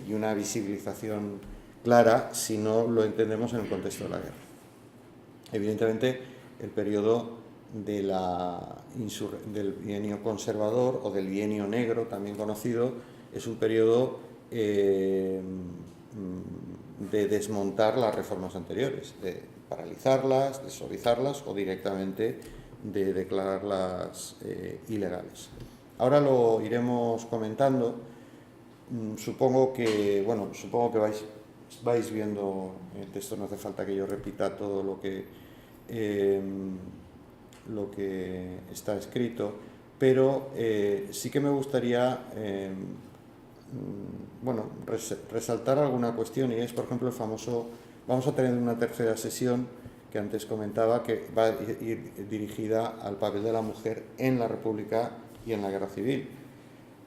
[SPEAKER 1] y una visibilización clara si no lo entendemos en el contexto de la guerra. Evidentemente el periodo del bienio conservador o del bienio negro, también conocido, es un periodo de desmontar las reformas anteriores, de paralizarlas, de suavizarlas o directamente de declararlas ilegales. Ahora lo iremos comentando. Supongo que vais viendo el texto, no hace falta que yo repita todo lo que está escrito, pero sí que me gustaría resaltar alguna cuestión, y es, por ejemplo, el famoso, vamos a tener una tercera sesión que antes comentaba, que va a ir dirigida al papel de la mujer en la República y en la Guerra Civil.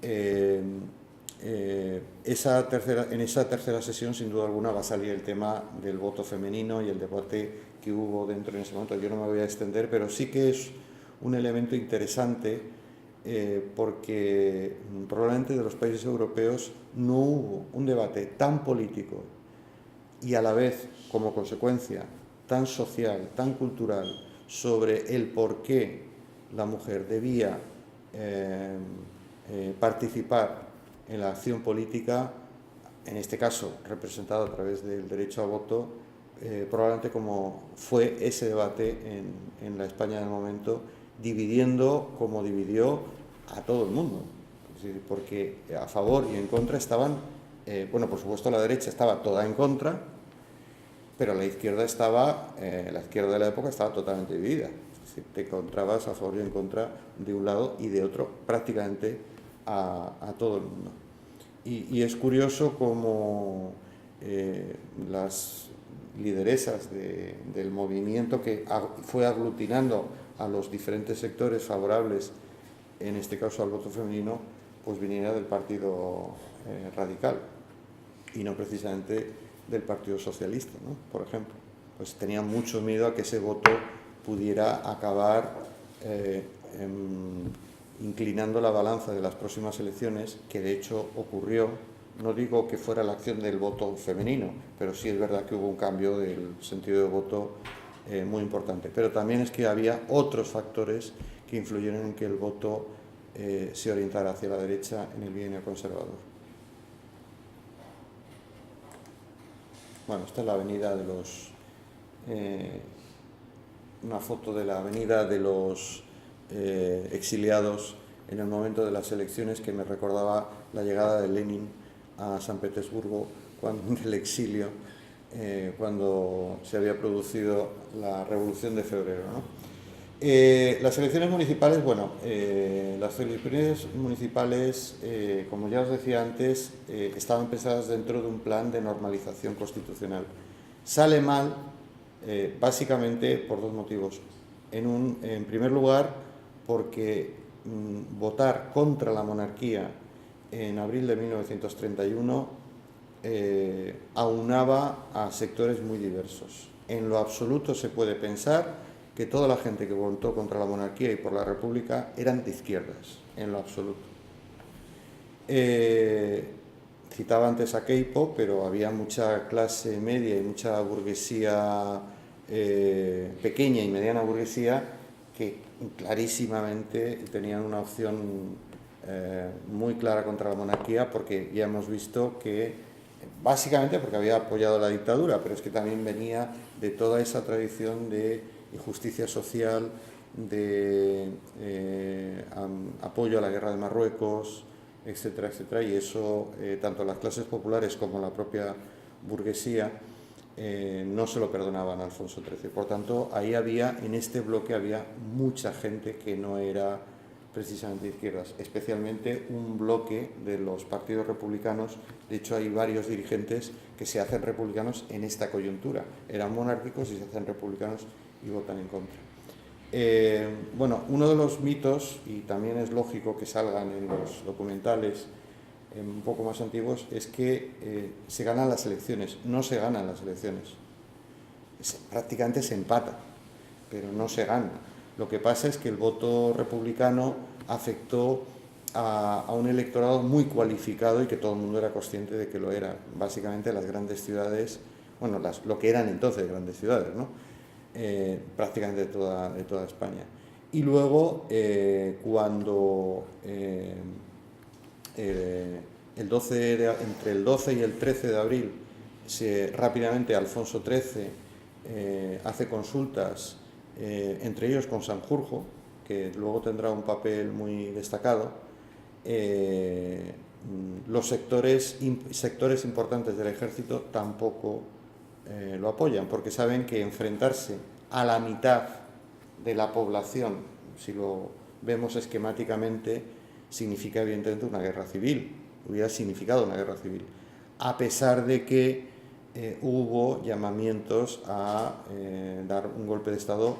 [SPEAKER 1] En esa tercera sesión, sin duda alguna, va a salir el tema del voto femenino y el debate que hubo dentro en ese momento. Yo no me voy a extender, pero sí que es un elemento interesante porque probablemente de los países europeos no hubo un debate tan político y a la vez, como consecuencia, tan social, tan cultural, sobre el por qué la mujer debía participar en la acción política, en este caso representado a través del derecho a voto, probablemente como fue ese debate en la España del momento, dividiendo como dividió a todo el mundo. Es decir, porque a favor y en contra estaban, por supuesto la derecha estaba toda en contra, pero la izquierda de la época estaba totalmente dividida. Es decir, te encontrabas a favor y en contra de un lado y de otro, prácticamente a todo el mundo. Y es curioso cómo las lideresas del movimiento que fue aglutinando a los diferentes sectores favorables, en este caso al voto femenino, pues viniera del Partido Radical y no precisamente del Partido Socialista, ¿no? Por ejemplo. Pues tenían mucho miedo a que ese voto pudiera acabar inclinando la balanza de las próximas elecciones, que de hecho ocurrió. No digo que fuera la acción del voto femenino, pero sí es verdad que hubo un cambio del sentido de voto muy importante. Pero también es que había otros factores que influyeron en que el voto se orientara hacia la derecha en el bienio conservador. Bueno, esta es la avenida de los... una foto de la avenida de los exiliados en el momento de las elecciones, que me recordaba la llegada de Lenin a San Petersburgo del exilio, cuando se había producido la Revolución de Febrero, ¿no? Las elecciones municipales, como ya os decía antes, estaban pensadas dentro de un plan de normalización constitucional. Sale mal, básicamente por dos motivos. En primer lugar, porque votar contra la monarquía en abril de 1931 aunaba a sectores muy diversos. En lo absoluto se puede pensar que toda la gente que votó contra la monarquía y por la república eran de izquierdas, en lo absoluto. Citaba antes a Queipo, pero había mucha clase media y mucha burguesía, pequeña y mediana burguesía, que clarísimamente tenían una opción muy clara contra la monarquía, porque ya hemos visto que, básicamente porque había apoyado la dictadura, pero es que también venía de toda esa tradición de justicia social, de apoyo a la guerra de Marruecos, etcétera, etcétera, y eso tanto las clases populares como la propia burguesía no se lo perdonaban a Alfonso XIII. Por tanto, ahí en este bloque había mucha gente que no era precisamente de izquierdas, especialmente un bloque de los partidos republicanos. De hecho, hay varios dirigentes que se hacen republicanos en esta coyuntura. Eran monárquicos y se hacen republicanos y votan en contra. Uno de los mitos, y también es lógico que salgan en los documentales, un poco más antiguos, es que se ganan las elecciones. No se ganan las elecciones. Prácticamente se empata, pero no se gana. Lo que pasa es que el voto republicano afectó a un electorado muy cualificado y que todo el mundo era consciente de que lo era. Básicamente las grandes ciudades, bueno, lo que eran entonces grandes ciudades, ¿no? Prácticamente de toda España. Y luego, cuando entre el 12 y el 13 de abril, rápidamente Alfonso XIII hace consultas, entre ellos con Sanjurjo, que luego tendrá un papel muy destacado. Los sectores importantes del ejército tampoco lo apoyan, porque saben que enfrentarse a la mitad de la población, si lo vemos esquemáticamente, significa evidentemente una guerra civil, hubiera significado una guerra civil, a pesar de que hubo llamamientos a dar un golpe de Estado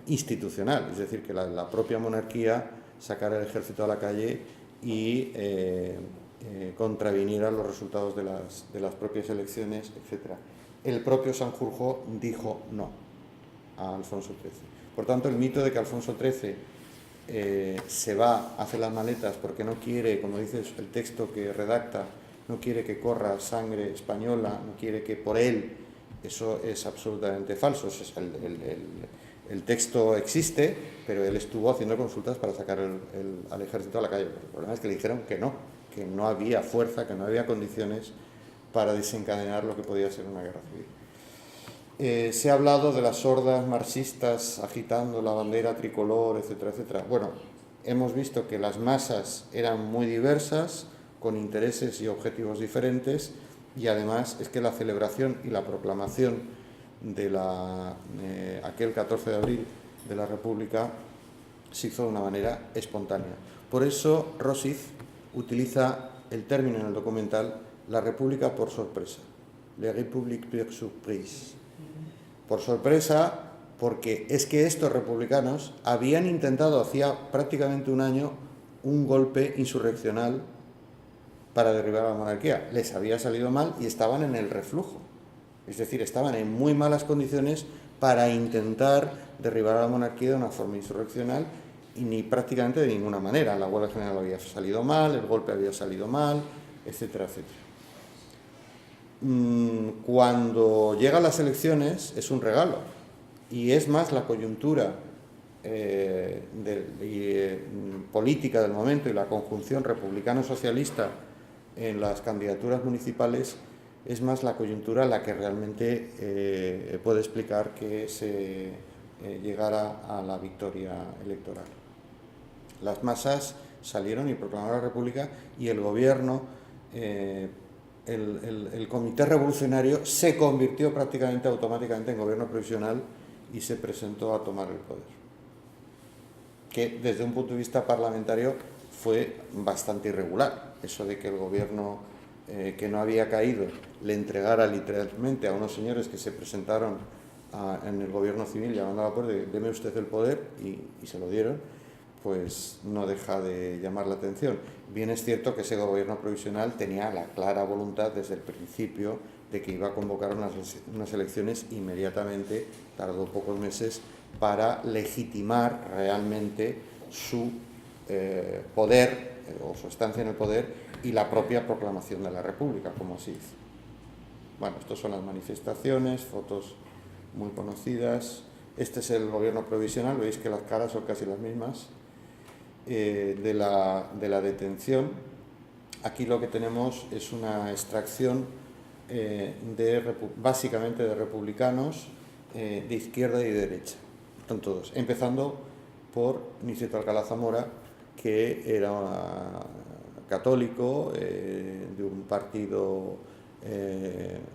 [SPEAKER 1] institucional, es decir, que la propia monarquía sacara el ejército a la calle y contraviniera los resultados de las propias elecciones, etc. El propio Sanjurjo dijo no a Alfonso XIII. Por tanto, el mito de que Alfonso XIII se va, hace las maletas porque no quiere, como dice el texto que redacta, no quiere que corra sangre española, no quiere que por él, eso es absolutamente falso. El texto existe, pero él estuvo haciendo consultas para sacar al ejército a la calle. El problema es que le dijeron que no había fuerza, que no había condiciones para desencadenar lo que podía ser una guerra civil. Se ha hablado de las hordas marxistas agitando la bandera tricolor, etcétera, etcétera. Bueno, hemos visto que las masas eran muy diversas, con intereses y objetivos diferentes, y además es que la celebración y la proclamación de aquel 14 de abril de la República se hizo de una manera espontánea. Por eso Rossif utiliza el término en el documental la República por sorpresa, la République par surprise. Por sorpresa, porque es que estos republicanos habían intentado hacía prácticamente un año un golpe insurreccional para derribar a la monarquía. Les había salido mal y estaban en el reflujo. Es decir, estaban en muy malas condiciones para intentar derribar a la monarquía de una forma insurreccional y ni prácticamente de ninguna manera. La huelga general había salido mal, el golpe había salido mal, etcétera, etcétera. Cuando llegan las elecciones es un regalo y es más la coyuntura política del momento y la conjunción republicano-socialista en las candidaturas municipales es más la coyuntura la que realmente puede explicar que se llegara a la victoria electoral. Las masas salieron y proclamaron la República y el gobierno, el Comité Revolucionario se convirtió prácticamente automáticamente en gobierno provisional y se presentó a tomar el poder, que desde un punto de vista parlamentario fue bastante irregular. Eso de que el gobierno que no había caído le entregara literalmente a unos señores que se presentaron en el gobierno civil llamando a la puerta, deme usted el poder, y se lo dieron, pues no deja de llamar la atención. Bien es cierto que ese gobierno provisional tenía la clara voluntad desde el principio de que iba a convocar unas elecciones inmediatamente, tardó pocos meses, para legitimar realmente su poder o su estancia en el poder y la propia proclamación de la República, como así dice. Bueno, estas son las manifestaciones, fotos muy conocidas. Este es el gobierno provisional, veis que las caras son casi las mismas. De la detención, aquí lo que tenemos es una extracción básicamente de republicanos de izquierda y de derecha. Están todos, empezando por Niceto Alcalá Zamora, que era católico, de un partido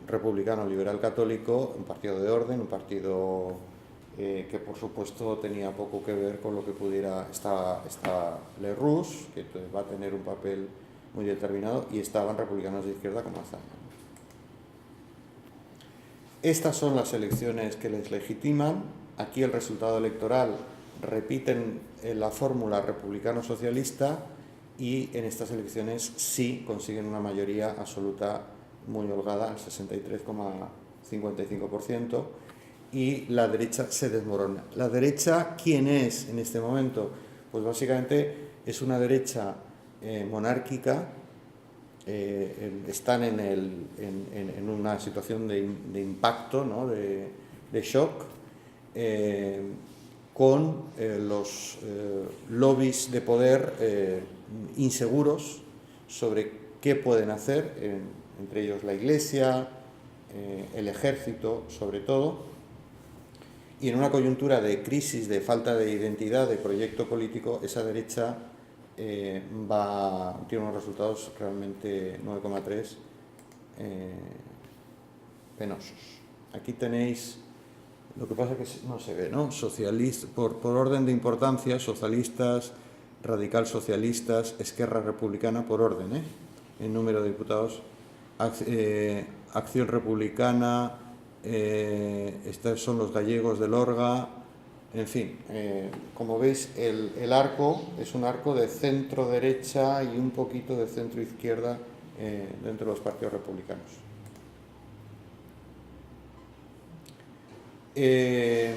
[SPEAKER 1] republicano liberal católico, un partido de orden, un partido que por supuesto tenía poco que ver con lo que pudiera. Está Lerroux, que va a tener un papel muy determinado, y estaban republicanos de izquierda como Aznar. Estas son las elecciones que les legitiman. Aquí el resultado electoral repiten la fórmula republicano-socialista y en estas elecciones sí consiguen una mayoría absoluta muy holgada, el 63,55%, y la derecha se desmorona. ¿La derecha quién es en este momento? Pues básicamente es una derecha monárquica. Están en una situación de impacto, ¿no? de shock, con los lobbies de poder inseguros sobre qué pueden hacer, entre ellos la Iglesia, el ejército sobre todo, y en una coyuntura de crisis, de falta de identidad, de proyecto político, esa derecha tiene unos resultados realmente 9,3 penosos. Aquí tenéis, lo que pasa es que no se ve, ¿no? Socialistas, por orden de importancia, socialistas, radical socialistas, Esquerra Republicana, por orden, en número de diputados, Acción Republicana, estos son los gallegos del Orga. En fin, como veis, el arco es un arco de centro-derecha y un poquito de centro-izquierda dentro de los partidos republicanos. ¿Qué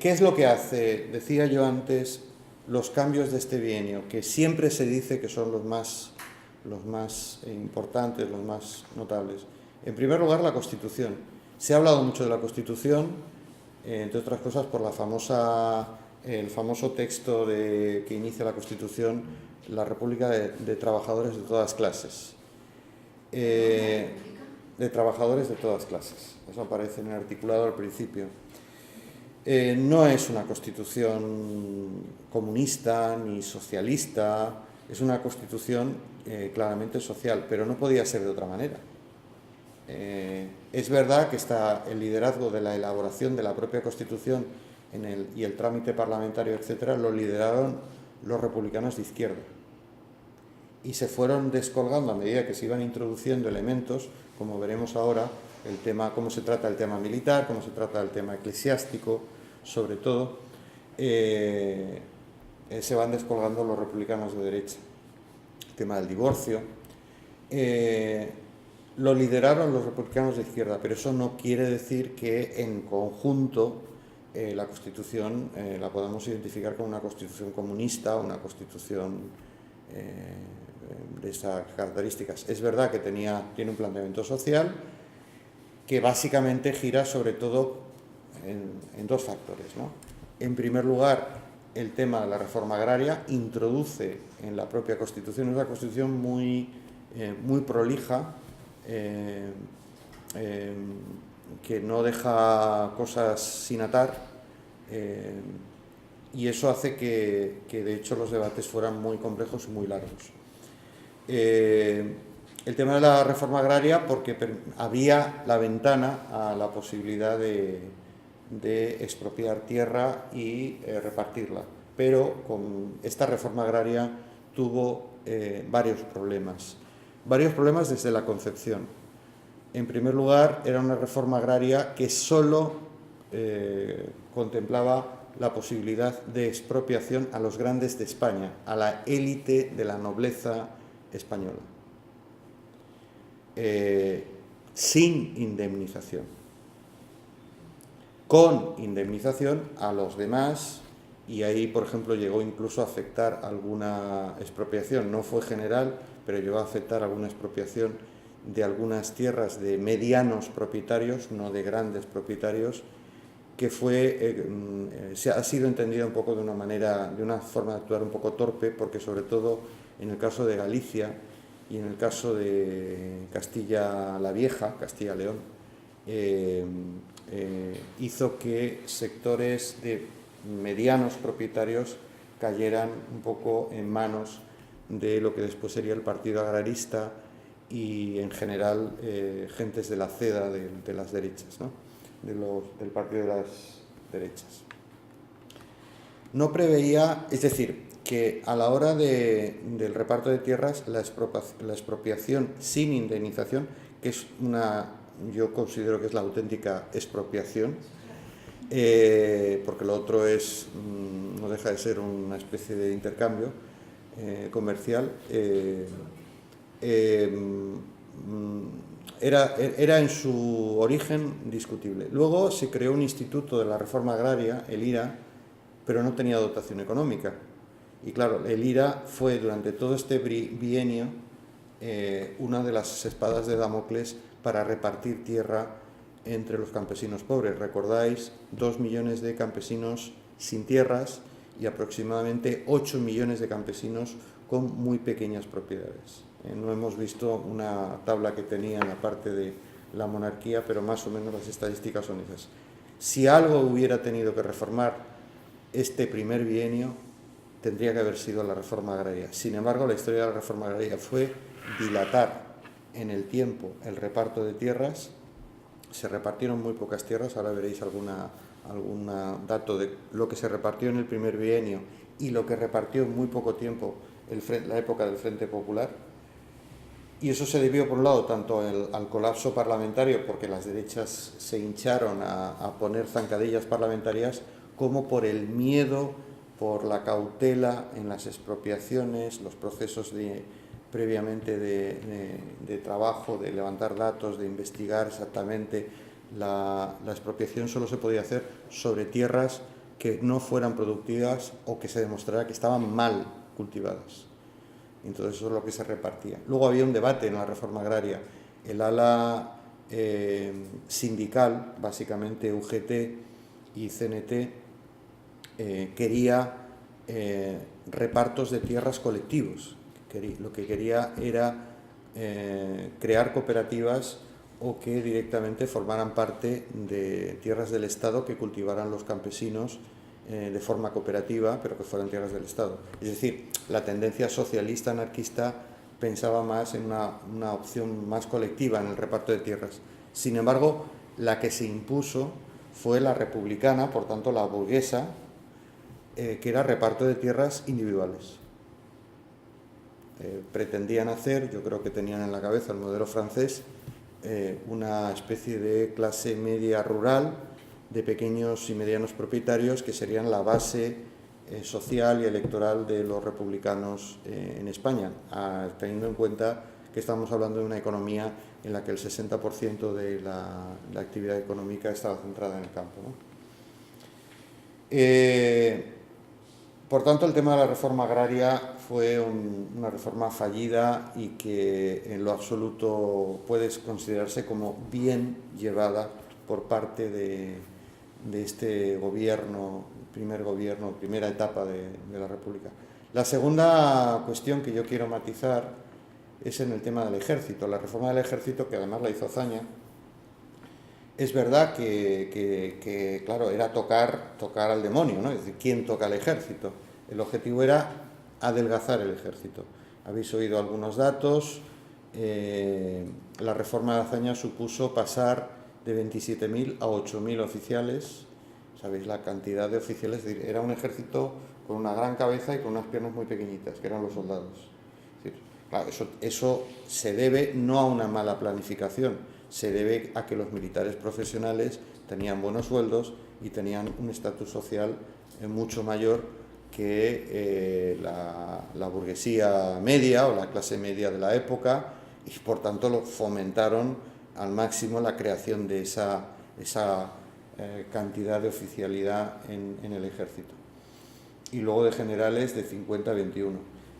[SPEAKER 1] es lo que hace? Decía yo antes, los cambios de este bienio, que siempre se dice que son los más importantes, los más notables. En primer lugar, la Constitución. Se ha hablado mucho de la Constitución, entre otras cosas por el famoso texto que inicia la Constitución, la República de Trabajadores de todas clases. De trabajadores de todas clases. Eso aparece en el articulado al principio. No es una Constitución comunista ni socialista, es una Constitución claramente social, pero no podía ser de otra manera. Es verdad que está el liderazgo de la elaboración de la propia Constitución y el trámite parlamentario, etcétera, lo lideraron los republicanos de izquierda. Y se fueron descolgando a medida que se iban introduciendo elementos, como veremos ahora, cómo se trata el tema militar, cómo se trata el tema eclesiástico, sobre todo, se van descolgando los republicanos de derecha. El tema del divorcio. Lo lideraron los republicanos de izquierda, pero eso no quiere decir que en conjunto la Constitución la podamos identificar como una Constitución comunista o una Constitución de esas características. Es verdad que tiene un planteamiento social que básicamente gira sobre todo en dos factores, ¿no? En primer lugar, el tema de la reforma agraria introduce en la propia Constitución, es una Constitución muy prolija, que no deja cosas sin atar, y eso hace que de hecho los debates fueran muy complejos y muy largos. El tema de la reforma agraria porque había la ventana a la posibilidad de expropiar tierra y repartirla, pero con esta reforma agraria tuvo varios problemas desde la concepción. En primer lugar, era una reforma agraria que solo contemplaba la posibilidad de expropiación a los grandes de España, a la élite de la nobleza española, sin indemnización. Con indemnización a los demás, y ahí, por ejemplo, llegó incluso a afectar alguna expropiación, no fue general, pero llegó a afectar alguna expropiación de algunas tierras de medianos propietarios, no de grandes propietarios, que ha sido entendida un poco de una forma de actuar un poco torpe, porque sobre todo en el caso de Galicia y en el caso de Castilla la Vieja, Castilla-León, hizo que sectores de medianos propietarios cayeran un poco en manos de lo que después sería el Partido Agrarista y en general gentes de la CEDA de las derechas, ¿no? Del Partido de las Derechas. No preveía, es decir, que a la hora del reparto de tierras, la expropiación sin indemnización, que es yo considero que es la auténtica expropiación, porque lo otro no deja de ser una especie de intercambio, comercial, era en su origen discutible. Luego se creó un instituto de la reforma agraria, el IRA, pero no tenía dotación económica. Y claro, el IRA fue durante todo este bienio una de las espadas de Damocles para repartir tierra entre los campesinos pobres. Recordáis, 2 millones de campesinos sin tierras y aproximadamente 8 millones de campesinos con muy pequeñas propiedades. No hemos visto una tabla que tenían aparte de la monarquía, pero más o menos las estadísticas son esas. Si algo hubiera tenido que reformar este primer bienio, tendría que haber sido la reforma agraria. Sin embargo, la historia de la reforma agraria fue dilatar en el tiempo el reparto de tierras. Se repartieron muy pocas tierras, ahora veréis algún dato de lo que se repartió en el primer bienio y lo que repartió en muy poco tiempo la época del Frente Popular. Y eso se debió, por un lado, tanto al colapso parlamentario, porque las derechas se hincharon a poner zancadillas parlamentarias, como por el miedo, por la cautela en las expropiaciones, los procesos previamente de trabajo, de levantar datos, de investigar exactamente. La expropiación solo se podía hacer sobre tierras que no fueran productivas o que se demostrara que estaban mal cultivadas. Entonces eso es lo que se repartía. Luego había un debate en la reforma agraria. El ala sindical, básicamente UGT y CNT, quería repartos de tierras colectivos. Lo que quería era crear cooperativas o que directamente formaran parte de tierras del Estado que cultivaran los campesinos de forma cooperativa, pero que fueran tierras del Estado. Es decir, la tendencia socialista anarquista pensaba más en una opción más colectiva en el reparto de tierras. Sin embargo, la que se impuso fue la republicana, por tanto la burguesa, que era reparto de tierras individuales. Pretendían hacer, yo creo que tenían en la cabeza el modelo francés, una especie de clase media rural, de pequeños y medianos propietarios que serían la base social y electoral de los republicanos en España, teniendo en cuenta que estamos hablando de una economía en la que el 60% de la actividad económica estaba centrada en el campo, ¿no? Por tanto, el tema de la reforma agraria fue una reforma fallida y que en lo absoluto puede considerarse como bien llevada por parte de este gobierno, primera etapa de la República. La segunda cuestión que yo quiero matizar es en el tema del ejército. La reforma del ejército, que además la hizo Azaña, es verdad que claro, era tocar al demonio, ¿no? Es decir, ¿quién toca al ejército? El objetivo era adelgazar el ejército. Habéis oído algunos datos. La reforma de Azaña supuso pasar de 27.000 a 8.000 oficiales. Sabéis la cantidad de oficiales, es decir, era un ejército con una gran cabeza y con unas piernas muy pequeñitas, que eran los soldados. Es decir, claro, eso se debe no a una mala planificación, se debe a que los militares profesionales tenían buenos sueldos y tenían un estatus social mucho mayor que la burguesía media o la clase media de la época, y por tanto lo fomentaron al máximo la creación de esa cantidad de oficialidad en el ejército. Y luego de generales de 50 a 21.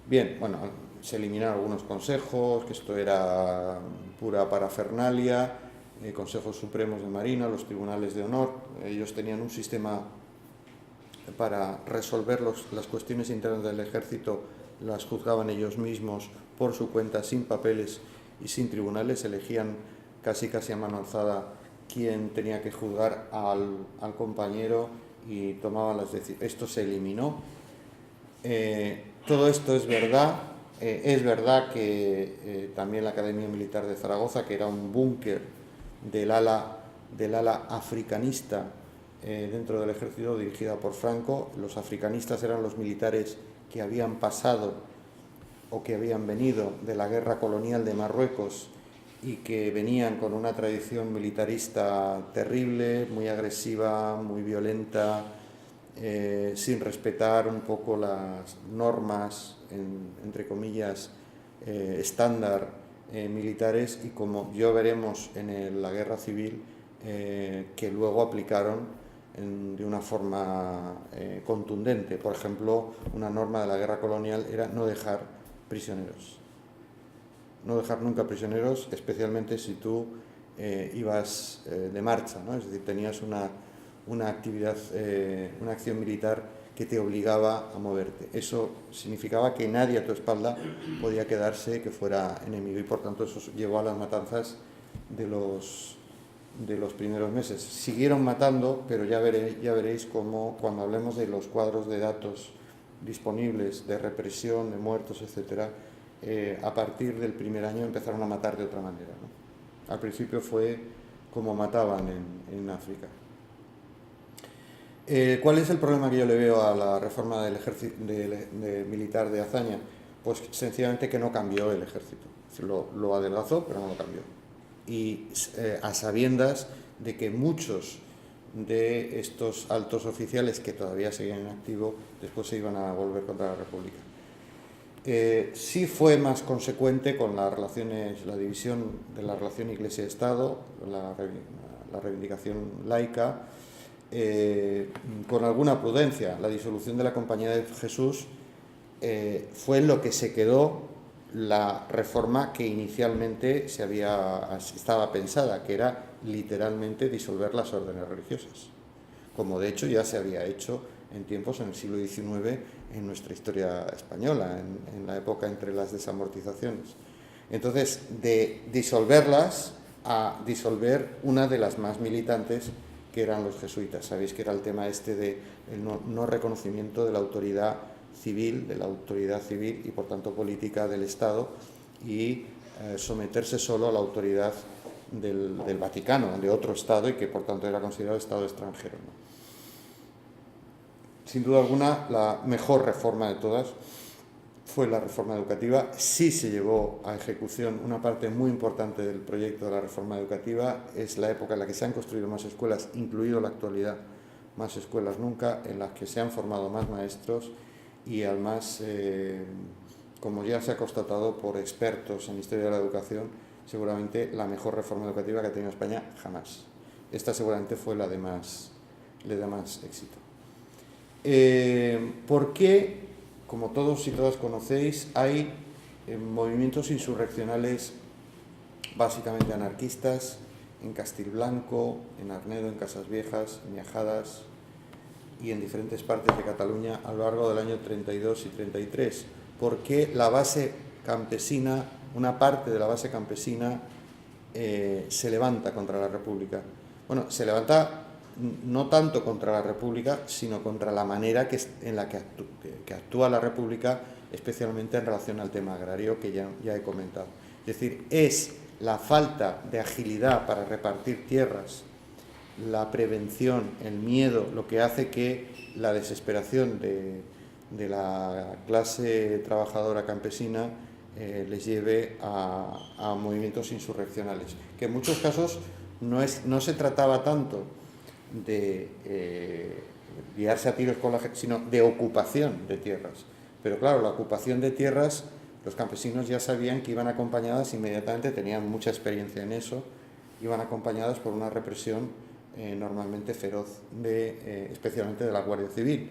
[SPEAKER 1] Bien, bueno, se eliminaron algunos consejos, que esto era pura parafernalia, consejos supremos de Marina, los tribunales de honor. Ellos tenían un sistema para resolver las cuestiones internas del ejército, las juzgaban ellos mismos por su cuenta, sin papeles y sin tribunales. Elegían casi a mano alzada quién tenía que juzgar al compañero y tomaban las decisiones. Esto se eliminó. Todo esto es verdad. Es verdad que también la Academia Militar de Zaragoza, que era un búnker del ala africanista dentro del ejército, dirigida por Franco. Los africanistas eran los militares que habían pasado o que habían venido de la guerra colonial de Marruecos y que venían con una tradición militarista terrible, muy agresiva, muy violenta, sin respetar un poco las normas, entre comillas, estándar militares, y como ya veremos en la guerra civil, que luego aplicaron de una forma contundente. Por ejemplo, una norma de la guerra colonial era no dejar prisioneros. No dejar nunca prisioneros, especialmente si tú ibas de marcha, ¿no? Es decir, tenías una actividad, una acción militar que te obligaba a moverte. Eso significaba que nadie a tu espalda podía quedarse que fuera enemigo, y por tanto eso llevó a las matanzas de los primeros meses. Siguieron matando, pero ya veréis cómo cuando hablemos de los cuadros de datos disponibles de represión, de muertos, etcétera, a partir del primer año empezaron a matar de otra manera, ¿no? Al principio fue como mataban en África. ¿Cuál es el problema que yo le veo a la reforma del ejército militar de Azaña? Pues sencillamente que no cambió el ejército. Lo adelgazó, pero no lo cambió. Y a sabiendas de que muchos de estos altos oficiales que todavía seguían en activo después se iban a volver contra la República. Sí fue más consecuente con las relaciones, la división de la relación Iglesia-Estado, la reivindicación laica, con alguna prudencia. La disolución de la Compañía de Jesús fue en lo que se quedó la reforma que inicialmente estaba pensada, que era literalmente disolver las órdenes religiosas, como de hecho ya se había hecho en tiempos en el siglo XIX en nuestra historia española, en la época entre las desamortizaciones. Entonces, de disolverlas a disolver una de las más militantes, que eran los jesuitas. Sabéis que era el tema este de el no reconocimiento de la autoridad civil, y por tanto política del Estado, y someterse solo a la autoridad del Vaticano, de otro Estado, y que por tanto era considerado Estado extranjero, ¿no? Sin duda alguna, la mejor reforma de todas fue la reforma educativa. Sí se llevó a ejecución una parte muy importante del proyecto de la reforma educativa. Es la época en la que se han construido más escuelas, incluido la actualidad, más escuelas nunca, en las que se han formado más maestros, y además, como ya se ha constatado por expertos en historia de la educación, seguramente la mejor reforma educativa que ha tenido España jamás. Esta seguramente fue la de más éxito. ¿Por qué, como todos y todas conocéis, hay movimientos insurreccionales básicamente anarquistas en Castilblanco, en Arnedo, en Casas Viejas, en Miajadas y en diferentes partes de Cataluña a lo largo del año 32 y 33? ¿Por qué la base campesina, una parte de la base campesina, se levanta contra la República? Bueno, se levanta no tanto contra la República, sino contra la manera en la que actúa la República, especialmente en relación al tema agrario que ya he comentado. Es decir, es la falta de agilidad para repartir tierras, la prevención, el miedo, lo que hace que la desesperación de la clase trabajadora campesina les lleve a movimientos insurreccionales, que en muchos casos no se trataba tanto de guiarse a tiros con la gente, sino de ocupación de tierras. Pero claro, la ocupación de tierras, los campesinos ya sabían que iban acompañadas inmediatamente, tenían mucha experiencia en eso, iban acompañadas por una represión normalmente feroz, especialmente de la Guardia Civil.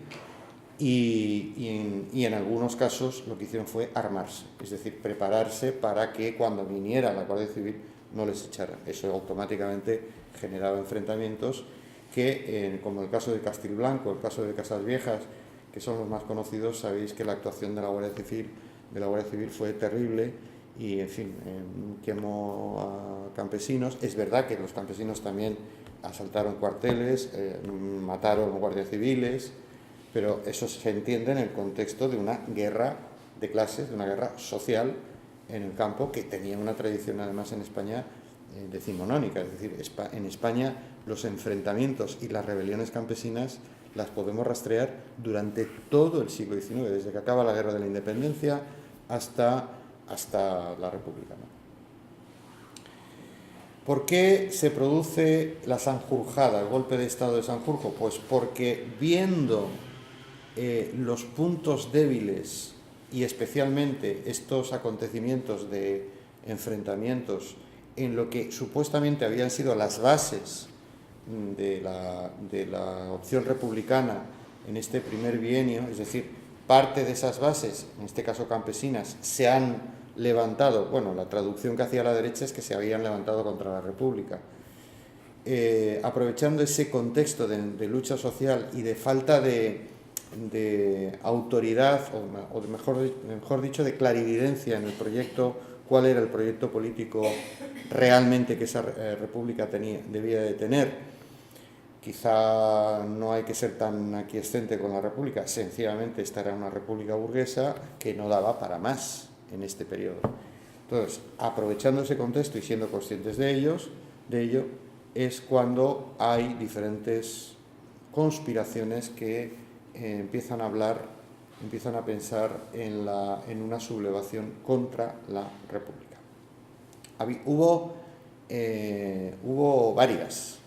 [SPEAKER 1] Y en algunos casos lo que hicieron fue armarse, es decir, prepararse para que cuando viniera la Guardia Civil no les echaran. Eso automáticamente generaba enfrentamientos que, como el caso de Castilblanco, el caso de Casas Viejas, que son los más conocidos, sabéis que la actuación de la Guardia Civil fue terrible y, en fin, quemó a campesinos. Es verdad que los campesinos también asaltaron cuarteles, mataron guardias civiles, pero eso se entiende en el contexto de una guerra de clases, de una guerra social en el campo, que tenía una tradición además en España decimonónica. Es decir, en España los enfrentamientos y las rebeliones campesinas las podemos rastrear durante todo el siglo XIX, desde que acaba la Guerra de la Independencia hasta la República, ¿no? ¿Por qué se produce la Sanjurjada, el golpe de Estado de Sanjurjo? Pues porque viendo los puntos débiles y especialmente estos acontecimientos de enfrentamientos en lo que supuestamente habían sido las bases de la opción republicana en este primer bienio, es decir, parte de esas bases, en este caso campesinas, se han levantado, bueno, la traducción que hacía la derecha es que se habían levantado contra la República. Aprovechando ese contexto de lucha social y de falta de autoridad, o mejor dicho, de clarividencia en el proyecto, cuál era el proyecto político realmente que esa república debía de tener. Quizá no hay que ser tan aquiescente con la república, sencillamente esta era una república burguesa que no daba para más en este periodo. Entonces, aprovechando ese contexto y siendo conscientes de ello, es cuando hay diferentes conspiraciones que empiezan a pensar en una sublevación contra la República. Hubo varias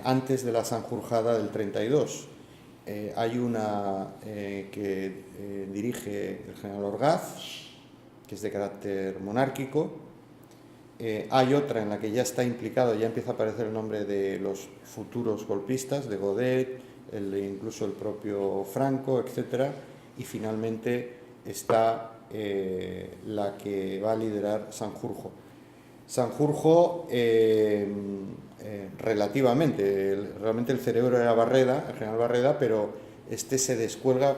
[SPEAKER 1] antes de la Sanjurjada del 32. Hay una que dirige el general Orgaz, que es de carácter monárquico. Hay otra en la que ya está implicado, ya empieza a aparecer el nombre de los futuros golpistas, de Godet, incluso el propio Franco, etc. Y finalmente está la que va a liderar Sanjurjo. Sanjurjo, realmente el cerebro era Barreda, el general Barreda, pero este se descuelga,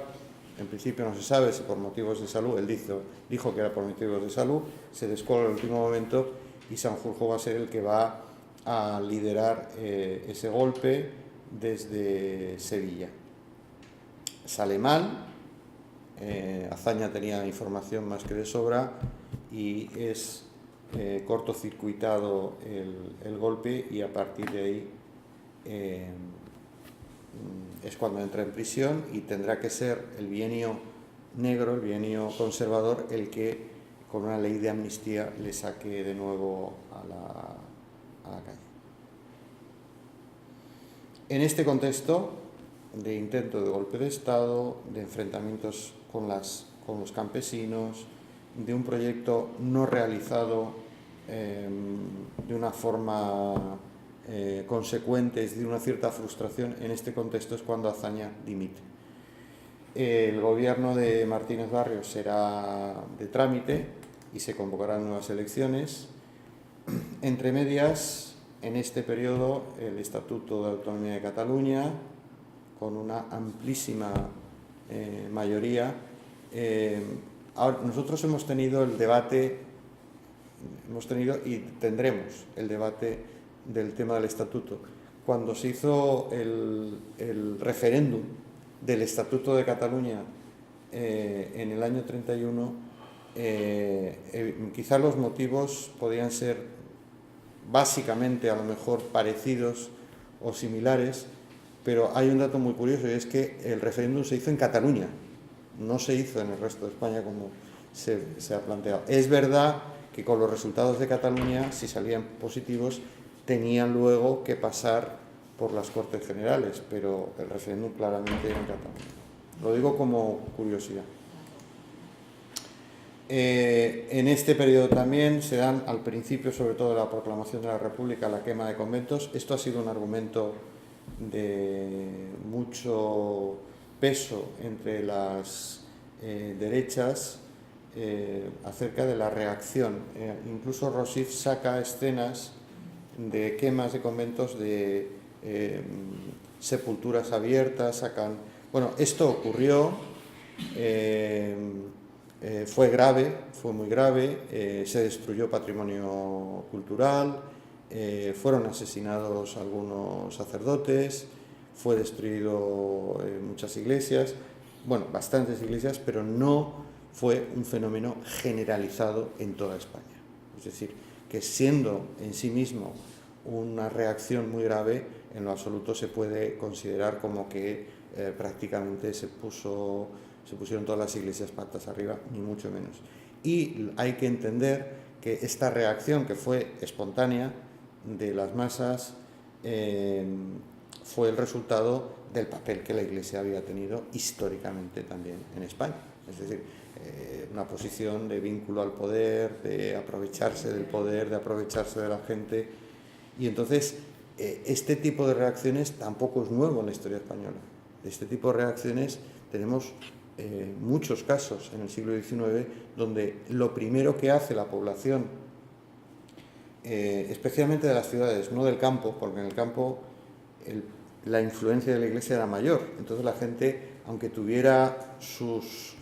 [SPEAKER 1] en principio no se sabe si por motivos de salud, él dijo que era por motivos de salud, se descuelga en el último momento y Sanjurjo va a ser el que va a liderar ese golpe desde Sevilla. Sale mal, Azaña tenía información más que de sobra y es cortocircuitado el golpe y a partir de ahí es cuando entra en prisión y tendrá que ser el bienio negro, el bienio conservador, el que con una ley de amnistía le saque de nuevo a la calle. En este contexto de intento de golpe de Estado, de enfrentamientos con los campesinos, de un proyecto no realizado de una forma consecuente, es decir, una cierta frustración, en este contexto es cuando Azaña dimite. El gobierno de Martínez Barrios será de trámite y se convocarán nuevas elecciones. Entre medias, en este periodo, el Estatuto de Autonomía de Cataluña, con una amplísima mayoría. Ahora, nosotros hemos tenido y tendremos el debate del tema del Estatuto. Cuando se hizo el referéndum del Estatuto de Cataluña en el año 31, quizás los motivos podían ser básicamente a lo mejor parecidos o similares, pero hay un dato muy curioso y es que el referéndum se hizo en Cataluña, no se hizo en el resto de España como se ha planteado. Es verdad que con los resultados de Cataluña, si salían positivos, tenían luego que pasar por las Cortes Generales, pero el referéndum claramente era en Cataluña. Lo digo como curiosidad. En este periodo también se dan, al principio, sobre todo de la proclamación de la República, la quema de conventos. Esto ha sido un argumento de mucho peso entre las derechas acerca de la reacción. Incluso Rosif saca escenas de quemas de conventos, de sepulturas abiertas, Bueno, esto ocurrió, fue grave, fue muy grave, se destruyó patrimonio cultural, fueron asesinados algunos sacerdotes, fue destruido muchas iglesias, bueno, bastantes iglesias, pero no fue un fenómeno generalizado en toda España. Es decir, que siendo en sí mismo una reacción muy grave, en lo absoluto se puede considerar como que prácticamente se pusieron todas las iglesias patas arriba, ni mucho menos. Y hay que entender que esta reacción, que fue espontánea, de las masas fue el resultado del papel que la Iglesia había tenido históricamente también en España. Es decir, una posición de vínculo al poder, de aprovecharse del poder, de aprovecharse de la gente. Y entonces, este tipo de reacciones tampoco es nuevo en la historia española. Este tipo de reacciones tenemos muchos casos en el siglo XIX, donde lo primero que hace la población, especialmente de las ciudades, no del campo, porque en el campo la influencia de la Iglesia era mayor. Entonces la gente, aunque tuviera sus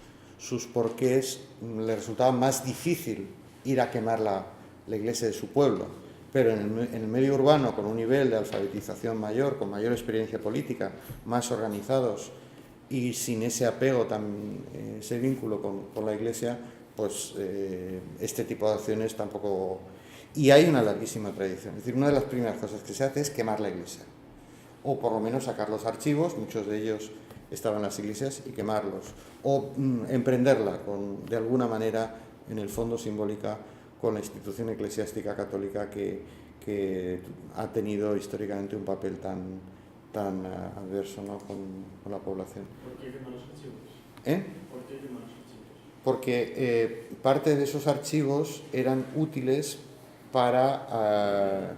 [SPEAKER 1] porqués, le resultaba más difícil ir a quemar la iglesia de su pueblo. Pero en el medio urbano, con un nivel de alfabetización mayor, con mayor experiencia política, más organizados y sin ese apego, ese vínculo con la iglesia, pues este tipo de acciones tampoco... Y hay una larguísima tradición. Es decir, una de las primeras cosas que se hace es quemar la iglesia, o por lo menos sacar los archivos, muchos de ellos estaban en las iglesias, y quemarlos, o emprenderla de alguna manera, en el fondo simbólica, con la institución eclesiástica católica que ha tenido históricamente un papel tan adverso, ¿no?, con la población.
[SPEAKER 7] ¿Por qué quemar los archivos?
[SPEAKER 1] ¿Por
[SPEAKER 7] qué quemar los archivos?
[SPEAKER 1] Porque parte de esos archivos eran útiles para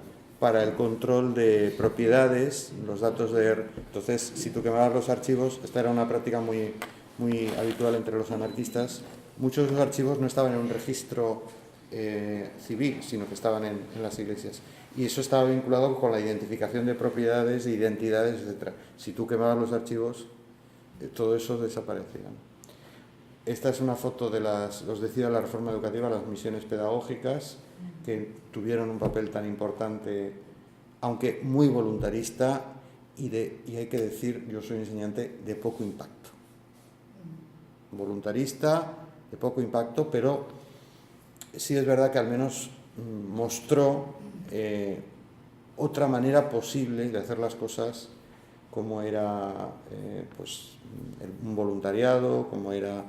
[SPEAKER 1] el control de propiedades, los datos Entonces, si tú quemabas los archivos, esta era una práctica muy, muy habitual entre los anarquistas, muchos de los archivos no estaban en un registro civil, sino que estaban en las iglesias. Y eso estaba vinculado con la identificación de propiedades, de identidades, etc. Si tú quemabas los archivos, todo eso desaparecía. Esta es una foto os decía, la reforma educativa, las misiones pedagógicas, que tuvieron un papel tan importante, aunque muy voluntarista, y hay que decir, yo soy enseñante, de poco impacto. Voluntarista, de poco impacto, pero sí es verdad que al menos mostró otra manera posible de hacer las cosas, como era un voluntariado, como era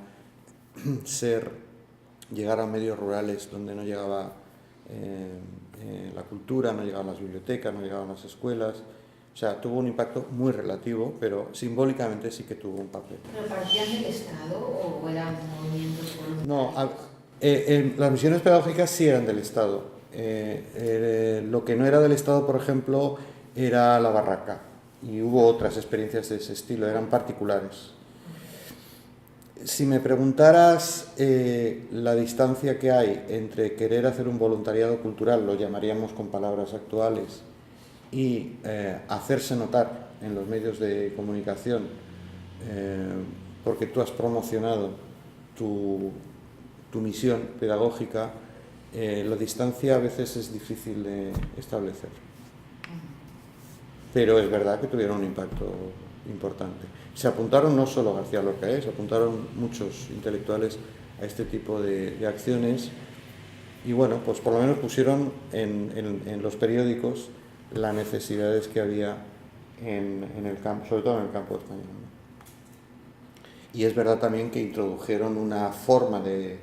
[SPEAKER 1] llegar a medios rurales donde no llegaba la cultura, no llegaban las bibliotecas, no llegaban las escuelas. O sea, tuvo un impacto muy relativo, pero simbólicamente sí que tuvo un papel.
[SPEAKER 8] ¿Pero partían del Estado o eran movimientos voluntarios?
[SPEAKER 1] No, las misiones pedagógicas sí eran del Estado. Lo que no era del Estado, por ejemplo, era la barraca. Y hubo otras experiencias de ese estilo, eran particulares. Si me preguntaras la distancia que hay entre querer hacer un voluntariado cultural, lo llamaríamos con palabras actuales, y hacerse notar en los medios de comunicación porque tú has promocionado tu misión pedagógica, la distancia a veces es difícil de establecer. Pero es verdad que tuvieron un impacto importante. Se apuntaron no solo García Lorca, se apuntaron muchos intelectuales a este tipo de acciones, y bueno, pues por lo menos pusieron en los periódicos las necesidades que había en el campo, sobre todo en el campo español, ¿no? Y es verdad también que introdujeron una forma de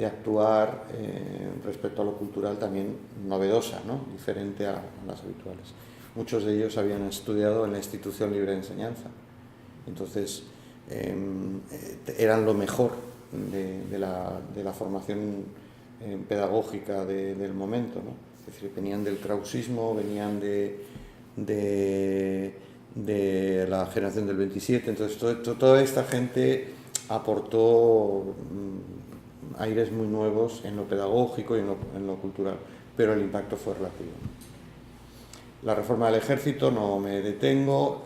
[SPEAKER 1] actuar respecto a lo cultural también novedosa, ¿no?, diferente a las habituales. Muchos de ellos habían estudiado en la Institución Libre de Enseñanza, entonces eran lo mejor de la formación pedagógica del momento, ¿no? Es decir, venían del krausismo, venían de la generación del 27, entonces toda esta gente aportó aires muy nuevos en lo pedagógico y en lo cultural, pero el impacto fue relativo. La reforma del ejército, no me detengo,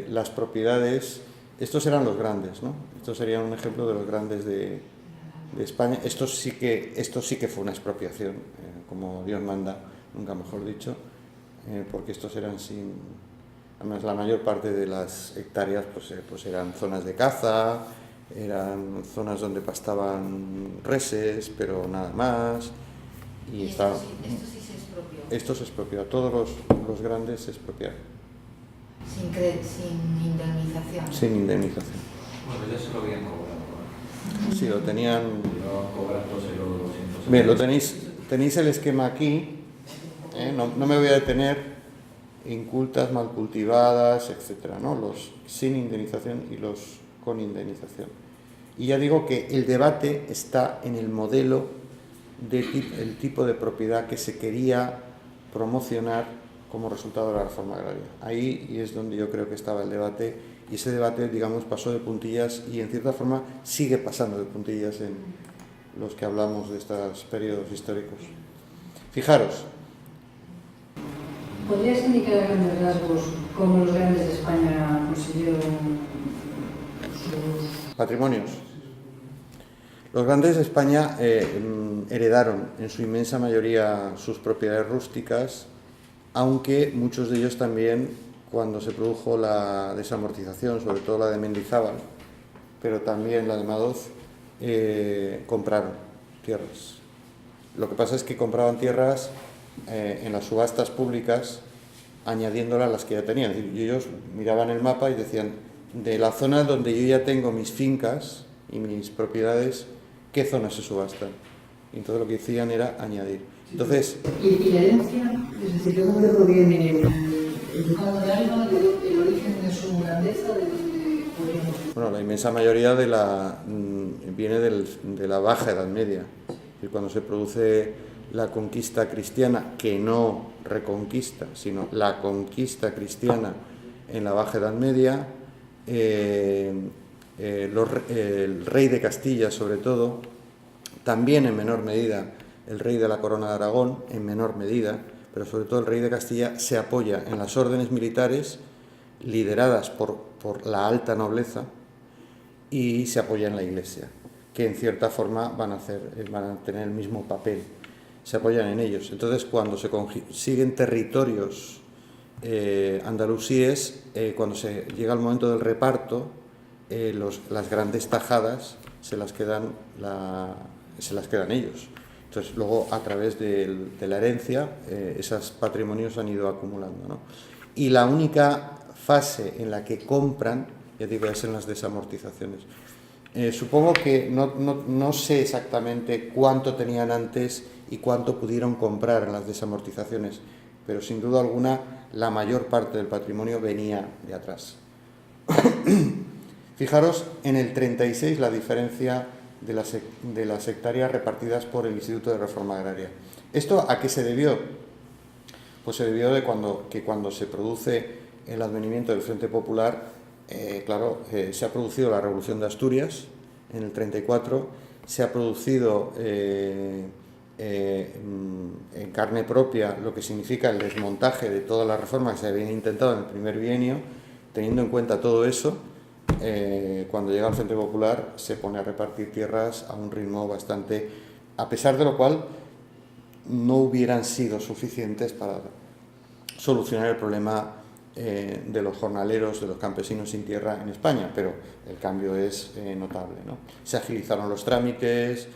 [SPEAKER 1] las propiedades, estos eran los grandes, ¿no? Estos serían un ejemplo de los grandes de España. Esto sí que fue una expropiación, como Dios manda, nunca mejor dicho, porque estos eran además la mayor parte de las hectáreas pues eran zonas de caza, eran zonas donde pastaban reses, pero nada más. Y
[SPEAKER 8] esto sí se expropió.
[SPEAKER 1] Esto se expropió, a todos los grandes se expropiaron.
[SPEAKER 8] Sin indemnización.
[SPEAKER 1] Sin indemnización.
[SPEAKER 9] Bueno, ya se lo habían cobrado, ¿no?
[SPEAKER 1] Sí, lo tenían.
[SPEAKER 9] Lo cobrándose los 200.
[SPEAKER 1] Bien, tenéis el esquema aquí, no me voy a detener incultas, mal cultivadas, etcétera, ¿no? Los sin indemnización y los con indemnización. Y ya digo que el debate está en el modelo, el tipo de propiedad que se quería promocionar como resultado de la reforma agraria. Ahí y es donde yo creo que estaba el debate, y ese debate, digamos, pasó de puntillas y en cierta forma sigue pasando de puntillas en los que hablamos de estos periodos históricos. Fijaros.
[SPEAKER 10] ¿Podrías indicar a grandes rasgos cómo los grandes de España consiguieron sus
[SPEAKER 1] patrimonios? Los grandes de España heredaron en su inmensa mayoría sus propiedades rústicas, aunque muchos de ellos también, cuando se produjo la desamortización, sobre todo la de Mendizábal, pero también la de Madoz, compraron tierras. Lo que pasa es que compraban tierras en las subastas públicas, añadiéndolas a las que ya tenían. Y ellos miraban el mapa y decían, de la zona donde yo ya tengo mis fincas y mis propiedades, ¿qué zonas se subastan? Y entonces lo que decían era añadir. Entonces,
[SPEAKER 10] ¿Y la herencia? Es decir, ¿de dónde proviene el ducado de Alba, el origen de su grandeza?
[SPEAKER 1] Bueno, la inmensa mayoría viene de la Baja Edad Media. Y cuando se produce la conquista cristiana, que no reconquista, sino la conquista cristiana en la Baja Edad Media, el rey de Castilla, sobre todo, también en menor medida el rey de la Corona de Aragón, en menor medida, pero sobre todo el rey de Castilla se apoya en las órdenes militares lideradas por la alta nobleza y se apoya en la Iglesia, que en cierta forma van a tener el mismo papel, se apoyan en ellos. Entonces, cuando se consiguen territorios andalusíes, cuando se llega el momento del reparto, las grandes tajadas se las quedan ellos. Entonces, luego, a través de la herencia, esos patrimonios han ido acumulando, ¿no? Y la única fase en la que compran, ya digo, es en las desamortizaciones. Supongo que no sé exactamente cuánto tenían antes y cuánto pudieron comprar en las desamortizaciones, pero sin duda alguna la mayor parte del patrimonio venía de atrás. Fijaros en el 36 la diferencia de las hectáreas repartidas por el Instituto de Reforma Agraria. ¿Esto a qué se debió? Pues se debió de que cuando se produce el advenimiento del Frente Popular, se ha producido la Revolución de Asturias en el 34, se ha producido en carne propia lo que significa el desmontaje de todas las reformas que se habían intentado en el primer bienio. Teniendo en cuenta todo eso, cuando llega el Frente Popular se pone a repartir tierras a un ritmo bastante, a pesar de lo cual no hubieran sido suficientes para solucionar el problema de los jornaleros, de los campesinos sin tierra en España, pero el cambio es notable, ¿no? Se agilizaron los trámites,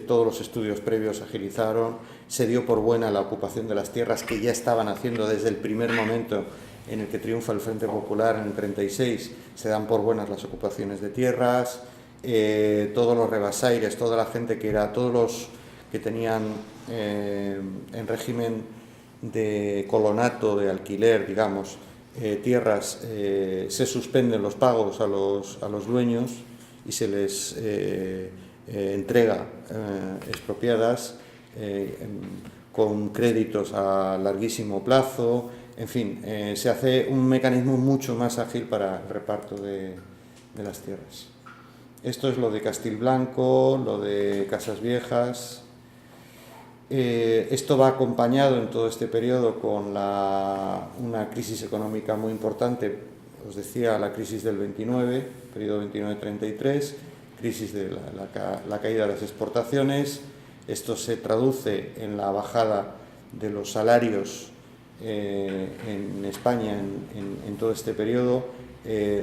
[SPEAKER 1] todos los estudios previos se agilizaron, se dio por buena la ocupación de las tierras que ya estaban haciendo desde el primer momento en el que triunfa el Frente Popular en el 36, se dan por buenas las ocupaciones de tierras, todos los rebasaires, toda la gente todos los que tenían en régimen de colonato, de alquiler, digamos, tierras, se suspenden los pagos a los dueños y se les entrega expropiadas con créditos a larguísimo plazo. En fin, se hace un mecanismo mucho más ágil para el reparto de las tierras. Esto es lo de Castilblanco, lo de Casas Viejas. Esto va acompañado en todo este periodo con una crisis económica muy importante. Os decía, la crisis del 29, periodo 29-33, crisis de la caída de las exportaciones. Esto se traduce en la bajada de los salarios en España en todo este periodo.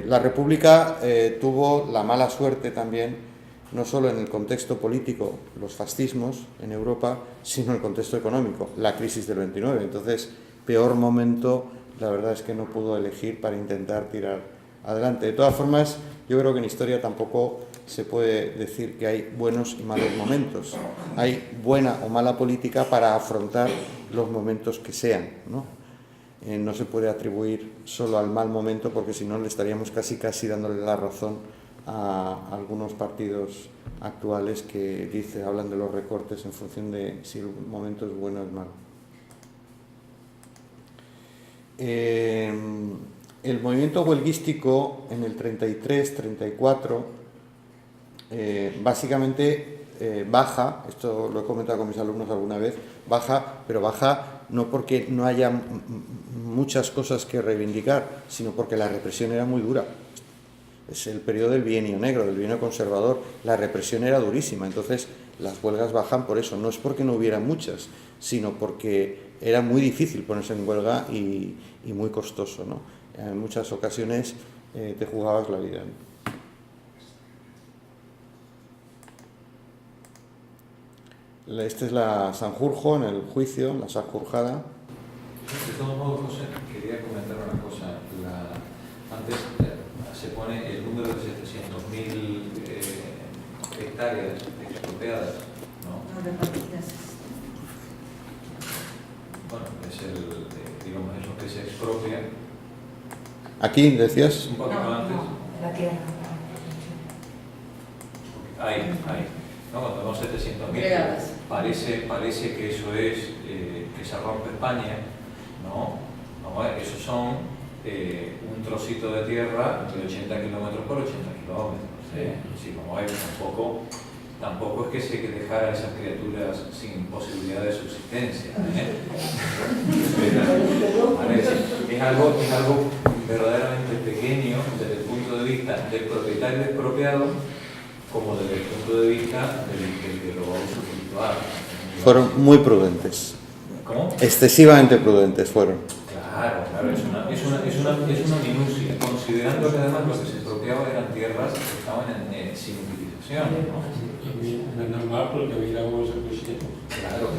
[SPEAKER 1] La República tuvo la mala suerte también, no solo en el contexto político, los fascismos en Europa, sino en el contexto económico, la crisis del 29. Entonces, peor momento, la verdad es que no pudo elegir para intentar tirar adelante. De todas formas, yo creo que en historia tampoco se puede decir que hay buenos y malos momentos. Hay buena o mala política para afrontar los momentos que sean, ¿no? No se puede atribuir solo al mal momento, porque si no le estaríamos casi dándole la razón a algunos partidos actuales que hablan de los recortes en función de si el momento es bueno o es malo. El movimiento huelguístico en el 33-34 básicamente baja, esto lo he comentado con mis alumnos alguna vez, pero baja no porque no haya muchas cosas que reivindicar, sino porque la represión era muy dura. Es el periodo del bienio negro, del bienio conservador, la represión era durísima, entonces las huelgas bajan por eso, no es porque no hubiera muchas, sino porque era muy difícil ponerse en huelga y muy costoso, ¿no? En muchas ocasiones te jugabas la vida, ¿no? Esta es la Sanjurjo en el juicio, la Sanjurjada.
[SPEAKER 9] De todos modos, José, quería comentar una cosa. Antes se pone el número de 700.000 hectáreas expropiadas, ¿no? Bueno, es digamos, es lo que se expropia.
[SPEAKER 1] Aquí, decías.
[SPEAKER 9] Un poquito antes.
[SPEAKER 8] La tierra.
[SPEAKER 9] Ahí. No, cuando no 700.000, parece que eso es que se rompe España, ¿no? Vamos a ver, esos son un trocito de tierra de 80 kilómetros por 80 kilómetros. Sí, vamos a ver, tampoco es que se dejara a esas criaturas sin posibilidad de subsistencia. Es algo verdaderamente pequeño desde el punto de vista del propietario expropiado, como desde el punto de vita del que lo va a usufructuar.
[SPEAKER 1] Fueron muy prudentes.
[SPEAKER 9] ¿Cómo?
[SPEAKER 1] Excesivamente prudentes fueron.
[SPEAKER 9] Claro, es una minucia, considerando que además lo que se expropiaba eran tierras que estaban sin utilización, ¿no?
[SPEAKER 7] No es normal porque miramos el presidente.
[SPEAKER 9] Claro.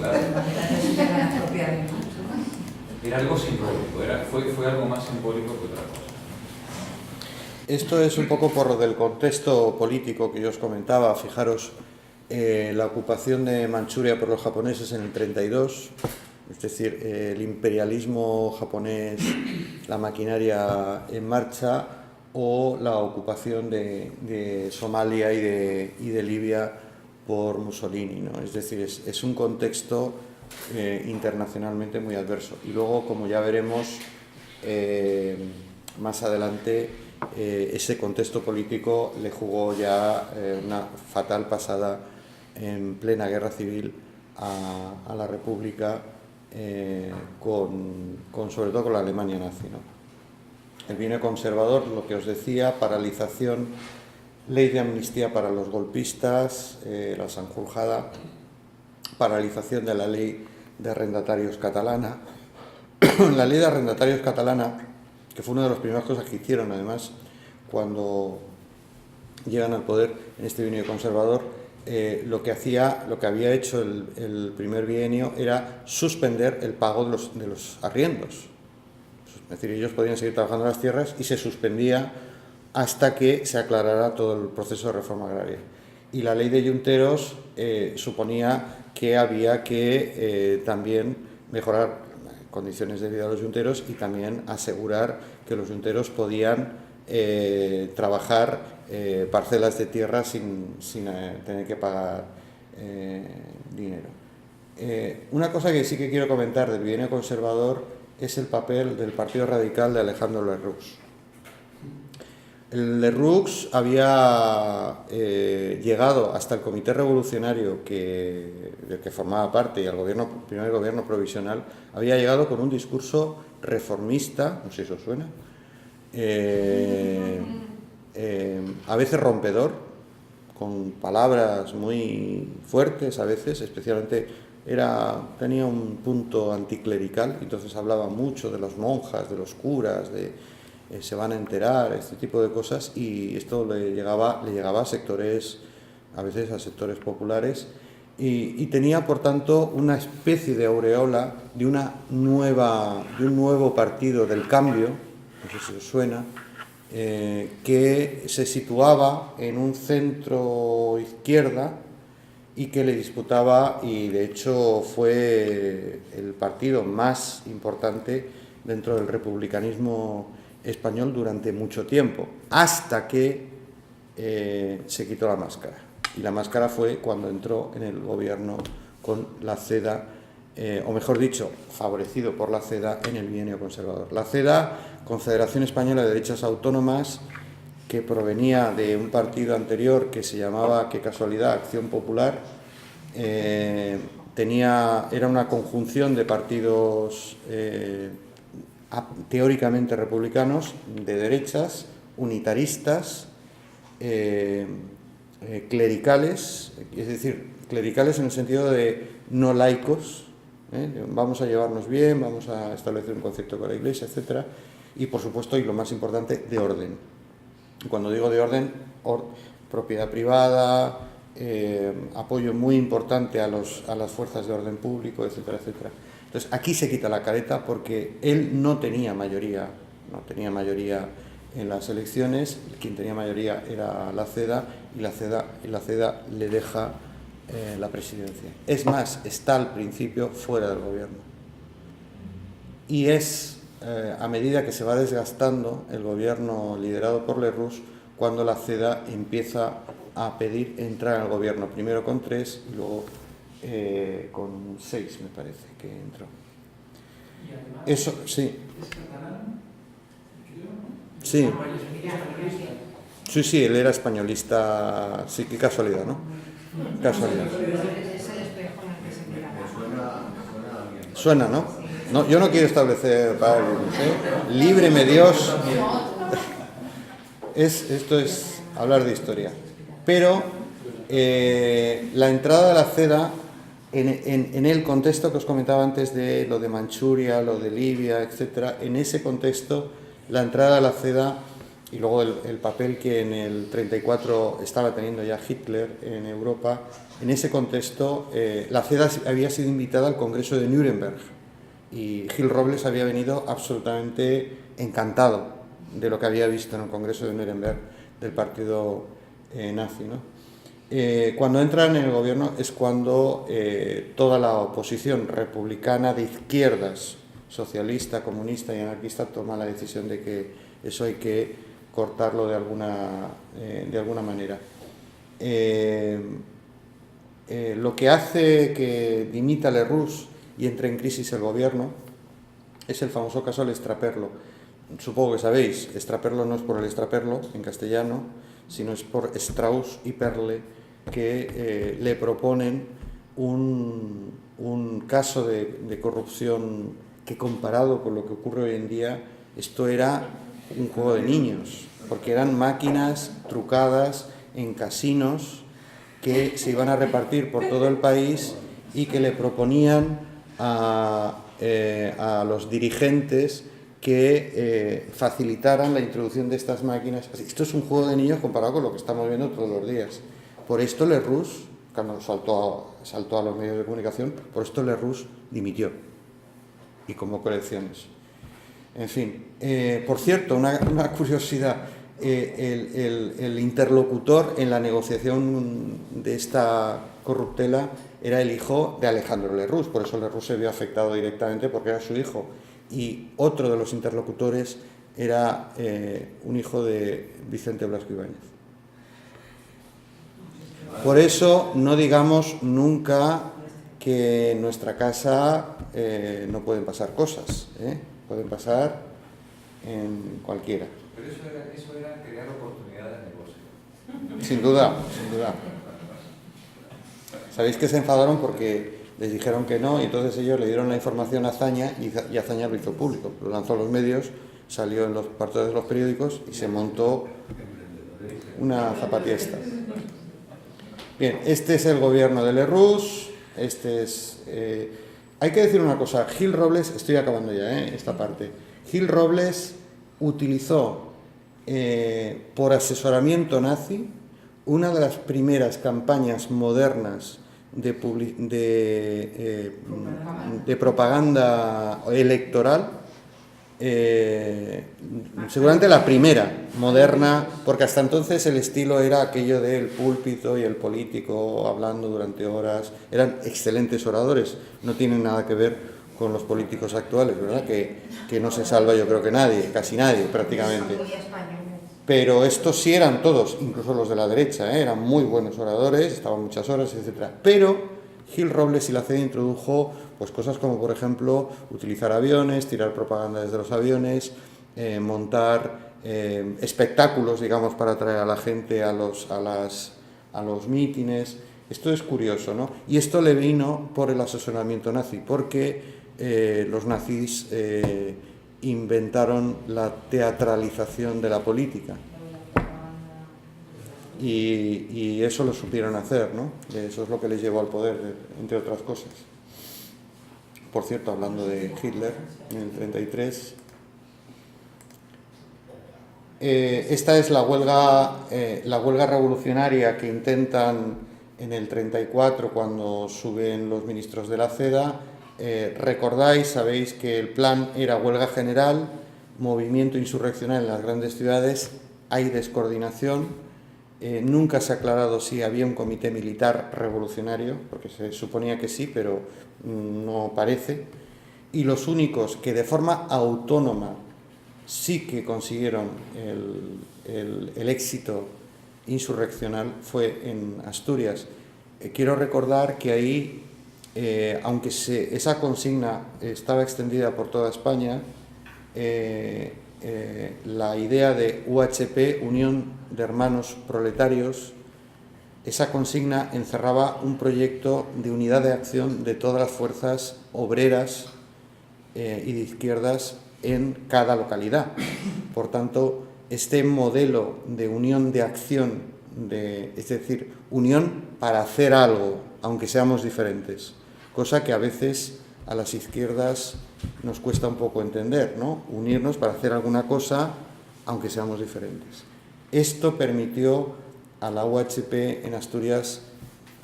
[SPEAKER 9] Era algo simbólico, fue algo más simbólico que otra cosa.
[SPEAKER 1] Esto es un poco por lo del contexto político que yo os comentaba. Fijaros, la ocupación de Manchuria por los japoneses en el 32, es decir, el imperialismo japonés, la maquinaria en marcha, o la ocupación de Somalia y de Libia por Mussolini, ¿no? Es decir, es un contexto internacionalmente muy adverso. Y luego, como ya veremos más adelante, ese contexto político le jugó ya una fatal pasada en plena guerra civil a la República, sobre todo con la Alemania nazi, ¿no? El bienio conservador, lo que os decía, paralización, ley de amnistía para los golpistas, la Sanjurjada, paralización de la ley de arrendatarios catalana. La ley de arrendatarios catalana, que fue una de las primeras cosas que hicieron, además, cuando llegan al poder en este bienio conservador, lo que había hecho el primer bienio era suspender el pago de los arriendos. Es decir, ellos podían seguir trabajando en las tierras y se suspendía hasta que se aclarara todo el proceso de reforma agraria. Y la ley de yunteros suponía que había que también mejorar condiciones de vida de los yunteros y también asegurar que los yunteros podían trabajar parcelas de tierra sin tener que pagar dinero. Una cosa que sí que quiero comentar del bienio conservador es el papel del Partido Radical de Alejandro Lerroux. El Lerroux había llegado hasta el Comité Revolucionario del que formaba parte y al primer gobierno provisional, había llegado con un discurso reformista, no sé si os suena, a veces rompedor, con palabras muy fuertes a veces, especialmente tenía un punto anticlerical, entonces hablaba mucho de las monjas, de los curas, se van a enterar, este tipo de cosas, y esto le llegaba a sectores, a veces a sectores populares, y tenía por tanto una especie de aureola de un nuevo partido del cambio, no sé si os suena, que se situaba en un centro izquierda y que le disputaba, y de hecho fue el partido más importante dentro del republicanismo español durante mucho tiempo, hasta que se quitó la máscara. Y la máscara fue cuando entró en el gobierno con la CEDA, o mejor dicho, favorecido por la CEDA en el bienio conservador. La CEDA, Confederación Española de Derechas Autónomas, que provenía de un partido anterior que se llamaba, qué casualidad, Acción Popular, era una conjunción de partidos teóricamente republicanos, de derechas, unitaristas, clericales, es decir, clericales en el sentido de no laicos, vamos a llevarnos bien, vamos a establecer un concepto con la Iglesia, etc. Y por supuesto, y lo más importante, de orden. Cuando digo de orden, propiedad privada, apoyo muy importante a las fuerzas de orden público, etcétera, etcétera. Entonces, aquí se quita la careta porque él no tenía mayoría en las elecciones, quien tenía mayoría era la CEDA, y la CEDA le deja la presidencia. Es más, está al principio fuera del gobierno. Y es a medida que se va desgastando el gobierno liderado por Lerroux, cuando la CEDA empieza a pedir entrar al gobierno, primero con 3 y luego con 6, me parece, que entró.
[SPEAKER 10] Y además,
[SPEAKER 1] eso, sí.
[SPEAKER 10] ¿Es catalán?
[SPEAKER 1] Sí. Sí, él era españolista, sí, qué casualidad, ¿no? Casualidad.
[SPEAKER 8] Es el espejo en el que se mira.
[SPEAKER 1] Suena, ¿no? No, yo no quiero establecer parámetros, líbreme Dios. Esto es hablar de historia. Pero la entrada de la CEDA, en el contexto que os comentaba antes de lo de Manchuria, lo de Libia, etcétera, en ese contexto, la entrada de la CEDA y luego el papel que en el 34 estaba teniendo ya Hitler en Europa, en ese contexto, la CEDA había sido invitada al Congreso de Nuremberg. Y Gil Robles había venido absolutamente encantado de lo que había visto en el Congreso de Nuremberg del partido nazi, ¿no? Cuando entran en el gobierno es cuando toda la oposición republicana de izquierdas, socialista, comunista y anarquista, toma la decisión de que eso hay que cortarlo de alguna manera. Lo que hace que dimita Lerroux y entra en crisis el gobierno es el famoso caso del extraperlo. Supongo que sabéis, extraperlo no es por el extraperlo en castellano, sino es por Strauss y Perle, que le proponen un caso de corrupción que, comparado con lo que ocurre hoy en día, esto era un juego de niños, porque eran máquinas trucadas en casinos que se iban a repartir por todo el país y que le proponían a los dirigentes que facilitaran la introducción de estas máquinas. Esto es un juego de niños comparado con lo que estamos viendo todos los días. Por esto Lerroux, cuando saltó a los medios de comunicación, por esto Lerroux dimitió y convocó elecciones. En fin, por cierto, una curiosidad, el interlocutor en la negociación de esta corruptela era el hijo de Alejandro Lerroux, por eso Lerroux se vio afectado directamente porque era su hijo, y otro de los interlocutores era un hijo de Vicente Blasco Ibáñez. Por eso no digamos nunca que en nuestra casa no pueden pasar cosas, pueden pasar en cualquiera.
[SPEAKER 9] Pero eso era crear oportunidades de negocio.
[SPEAKER 1] Sin duda, sin duda. Sabéis que se enfadaron porque les dijeron que no y entonces ellos le dieron la información a Azaña y Azaña lo hizo público. Lo lanzó a los medios, salió en los portales de los periódicos y se montó una zapatiesta. Bien, este es el gobierno de Lerroux. Hay que decir una cosa, Gil Robles, estoy acabando ya esta parte, Gil Robles utilizó por asesoramiento nazi una de las primeras campañas modernas de propaganda electoral seguramente la primera moderna, porque hasta entonces el estilo era aquello del púlpito y el político hablando durante horas. Eran excelentes oradores, no tienen nada que ver con los políticos actuales, ¿verdad? Que no se salva, yo creo que nadie, casi nadie prácticamente. Pero estos sí eran todos, incluso los de la derecha, eran muy buenos oradores, estaban muchas horas, etc. Pero Gil Robles y la CEDE introdujo pues cosas como, por ejemplo, utilizar aviones, tirar propaganda desde los aviones, montar espectáculos, digamos, para atraer a la gente a los mítines. Esto es curioso, ¿no? Y esto le vino por el asesoramiento nazi, porque los nazis inventaron la teatralización de la política. Y eso lo supieron hacer, ¿no? Eso es lo que les llevó al poder, entre otras cosas. Por cierto, hablando de Hitler, en el 33, esta es la huelga revolucionaria que intentan en el 34, cuando suben los ministros de la CEDA. Recordáis, sabéis que el plan era huelga general, movimiento insurreccional en las grandes ciudades, hay descoordinación. Nunca se ha aclarado si había un comité militar revolucionario, porque se suponía que sí, pero no parece. Y los únicos que de forma autónoma sí que consiguieron el éxito insurreccional fue en Asturias. Quiero recordar que ahí, aunque esa consigna estaba extendida por toda España, la idea de UHP, Unión de Hermanos Proletarios, esa consigna encerraba un proyecto de unidad de acción de todas las fuerzas obreras y de izquierdas en cada localidad. Por tanto, este modelo de unión de acción, es decir, unión para hacer algo, aunque seamos diferentes, cosa que a veces a las izquierdas nos cuesta un poco entender, ¿no? Unirnos para hacer alguna cosa, aunque seamos diferentes. Esto permitió a la UHP en Asturias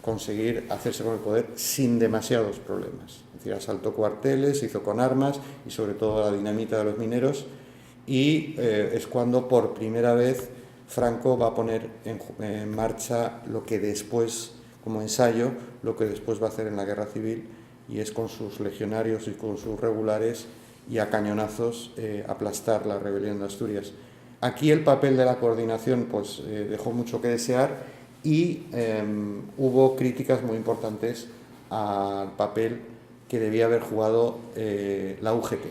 [SPEAKER 1] conseguir hacerse con el poder sin demasiados problemas. Es decir, asaltó cuarteles, hizo con armas y sobre todo la dinamita de los mineros, y es cuando por primera vez Franco va a poner en marcha lo que después, como ensayo, lo que después va a hacer en la guerra civil, y es con sus legionarios y con sus regulares y a cañonazos aplastar la rebelión de Asturias. Aquí el papel de la coordinación pues, dejó mucho que desear, y hubo críticas muy importantes al papel que debía haber jugado la UGT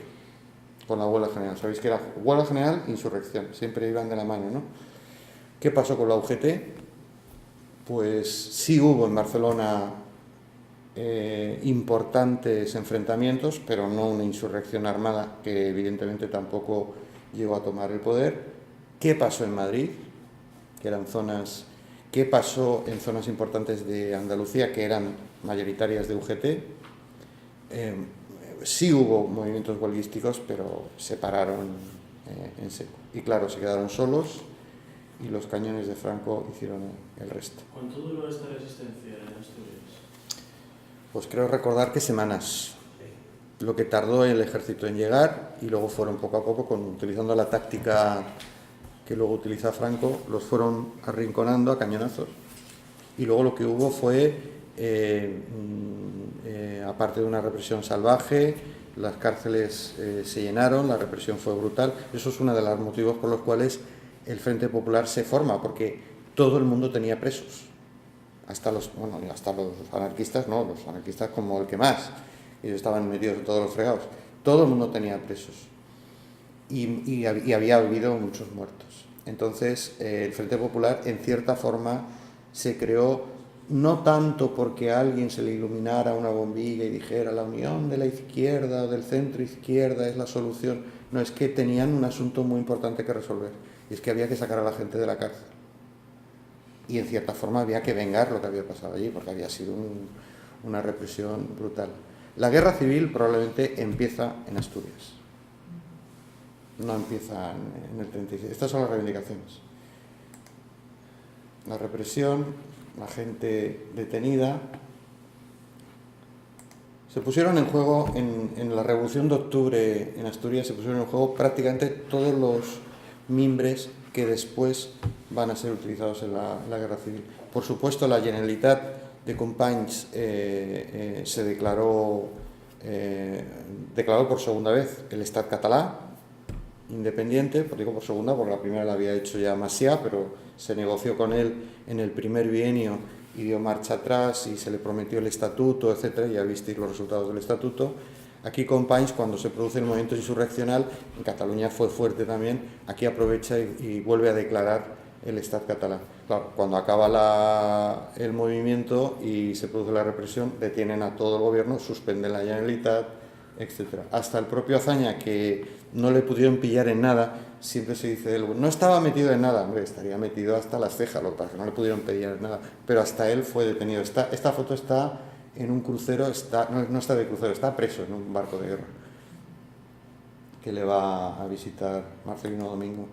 [SPEAKER 1] con la huelga general. Sabéis que la huelga general, insurrección, siempre iban de la mano, ¿no? ¿Qué pasó con la UGT? Pues sí hubo en Barcelona importantes enfrentamientos, pero no una insurrección armada que evidentemente tampoco llegó a tomar el poder. ¿Qué pasó en Madrid? Que eran zonas... ¿Qué pasó en zonas importantes de Andalucía que eran mayoritarias de UGT? Sí hubo movimientos huelguísticos, pero se pararon en seco. Y claro, se quedaron solos y los cañones de Franco hicieron el resto.
[SPEAKER 11] ¿Cuánto duró esta resistencia en Asturias?
[SPEAKER 1] Pues creo recordar que semanas. Lo que tardó el ejército en llegar, y luego fueron poco a poco, utilizando la táctica que luego utiliza Franco, los fueron arrinconando a cañonazos. Y luego lo que hubo fue, aparte de una represión salvaje, las cárceles se llenaron, la represión fue brutal. Eso es uno de los motivos por los cuales el Frente Popular se forma, porque todo el mundo tenía presos. Hasta los anarquistas, no, los anarquistas como el que más. Ellos estaban metidos en todos los fregados. Todo el mundo tenía presos. Y había habido muchos muertos. Entonces, el Frente Popular, en cierta forma, se creó no tanto porque a alguien se le iluminara una bombilla y dijera la unión de la izquierda o del centro izquierda es la solución. No, es que tenían un asunto muy importante que resolver, y es que había que sacar a la gente de la cárcel. Y en cierta forma había que vengar lo que había pasado allí, porque había sido una represión brutal. La guerra civil probablemente empieza en Asturias. No empieza en el 36. Estas son las reivindicaciones. La represión, la gente detenida, Se pusieron en juego, en la Revolución de Octubre en Asturias, se pusieron en juego prácticamente todos los mimbres que después van a ser utilizados en la Guerra Civil. Por supuesto, la Generalitat de Companys se declaró por segunda vez el Estat català, independiente, pues digo por segunda, porque la primera la había hecho ya Macià, pero se negoció con él en el primer bienio y dio marcha atrás y se le prometió el estatuto, etcétera, ya visteis los resultados del estatuto. Aquí Companys, cuando se produce el movimiento insurreccional, en Cataluña fue fuerte también, aquí aprovecha y vuelve a declarar el Estat catalán. Claro, cuando acaba el movimiento y se produce la represión, detienen a todo el gobierno, suspenden la Generalitat, etc. Hasta el propio Azaña, que no le pudieron pillar en nada, siempre se dice de él, no estaba metido en nada, hombre, estaría metido hasta las cejas, lo que pasa es que no le pudieron pillar en nada, pero hasta él fue detenido. Esta foto está en un crucero, no está de crucero, está preso en un barco de guerra, que le va a visitar Marcelino Domingo.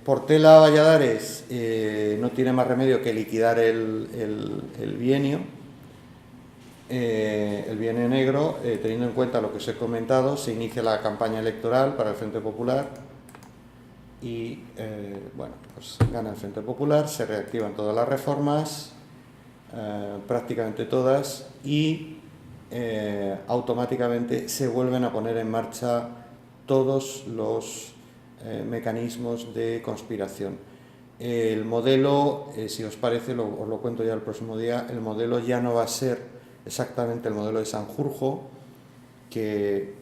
[SPEAKER 1] Portela Valladares no tiene más remedio que liquidar el bienio, negro, teniendo en cuenta lo que os he comentado. Se inicia la campaña electoral para el Frente Popular y bueno, pues gana el Frente Popular, se reactivan todas las reformas, prácticamente todas, y automáticamente se vuelven a poner en marcha todos los mecanismos de conspiración. El modelo, si os parece, os lo cuento ya el próximo día, el modelo ya no va a ser exactamente el modelo de Sanjurjo, que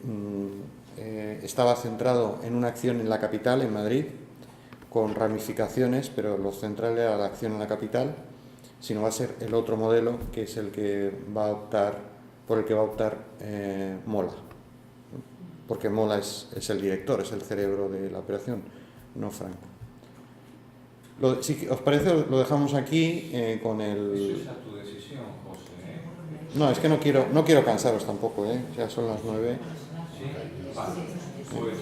[SPEAKER 1] estaba centrado en una acción en la capital, en Madrid, con ramificaciones, pero lo central era la acción en la capital, sino va a ser el otro modelo, que es el que va a optar, por el que va a optar Mola, porque Mola es el director, es el cerebro de la operación, no Franco. Si os parece, lo dejamos aquí con el...
[SPEAKER 9] Eso es a tu decisión, José.
[SPEAKER 1] No, es que no quiero cansaros tampoco, ya son las 9.
[SPEAKER 9] Sí, vale. Pues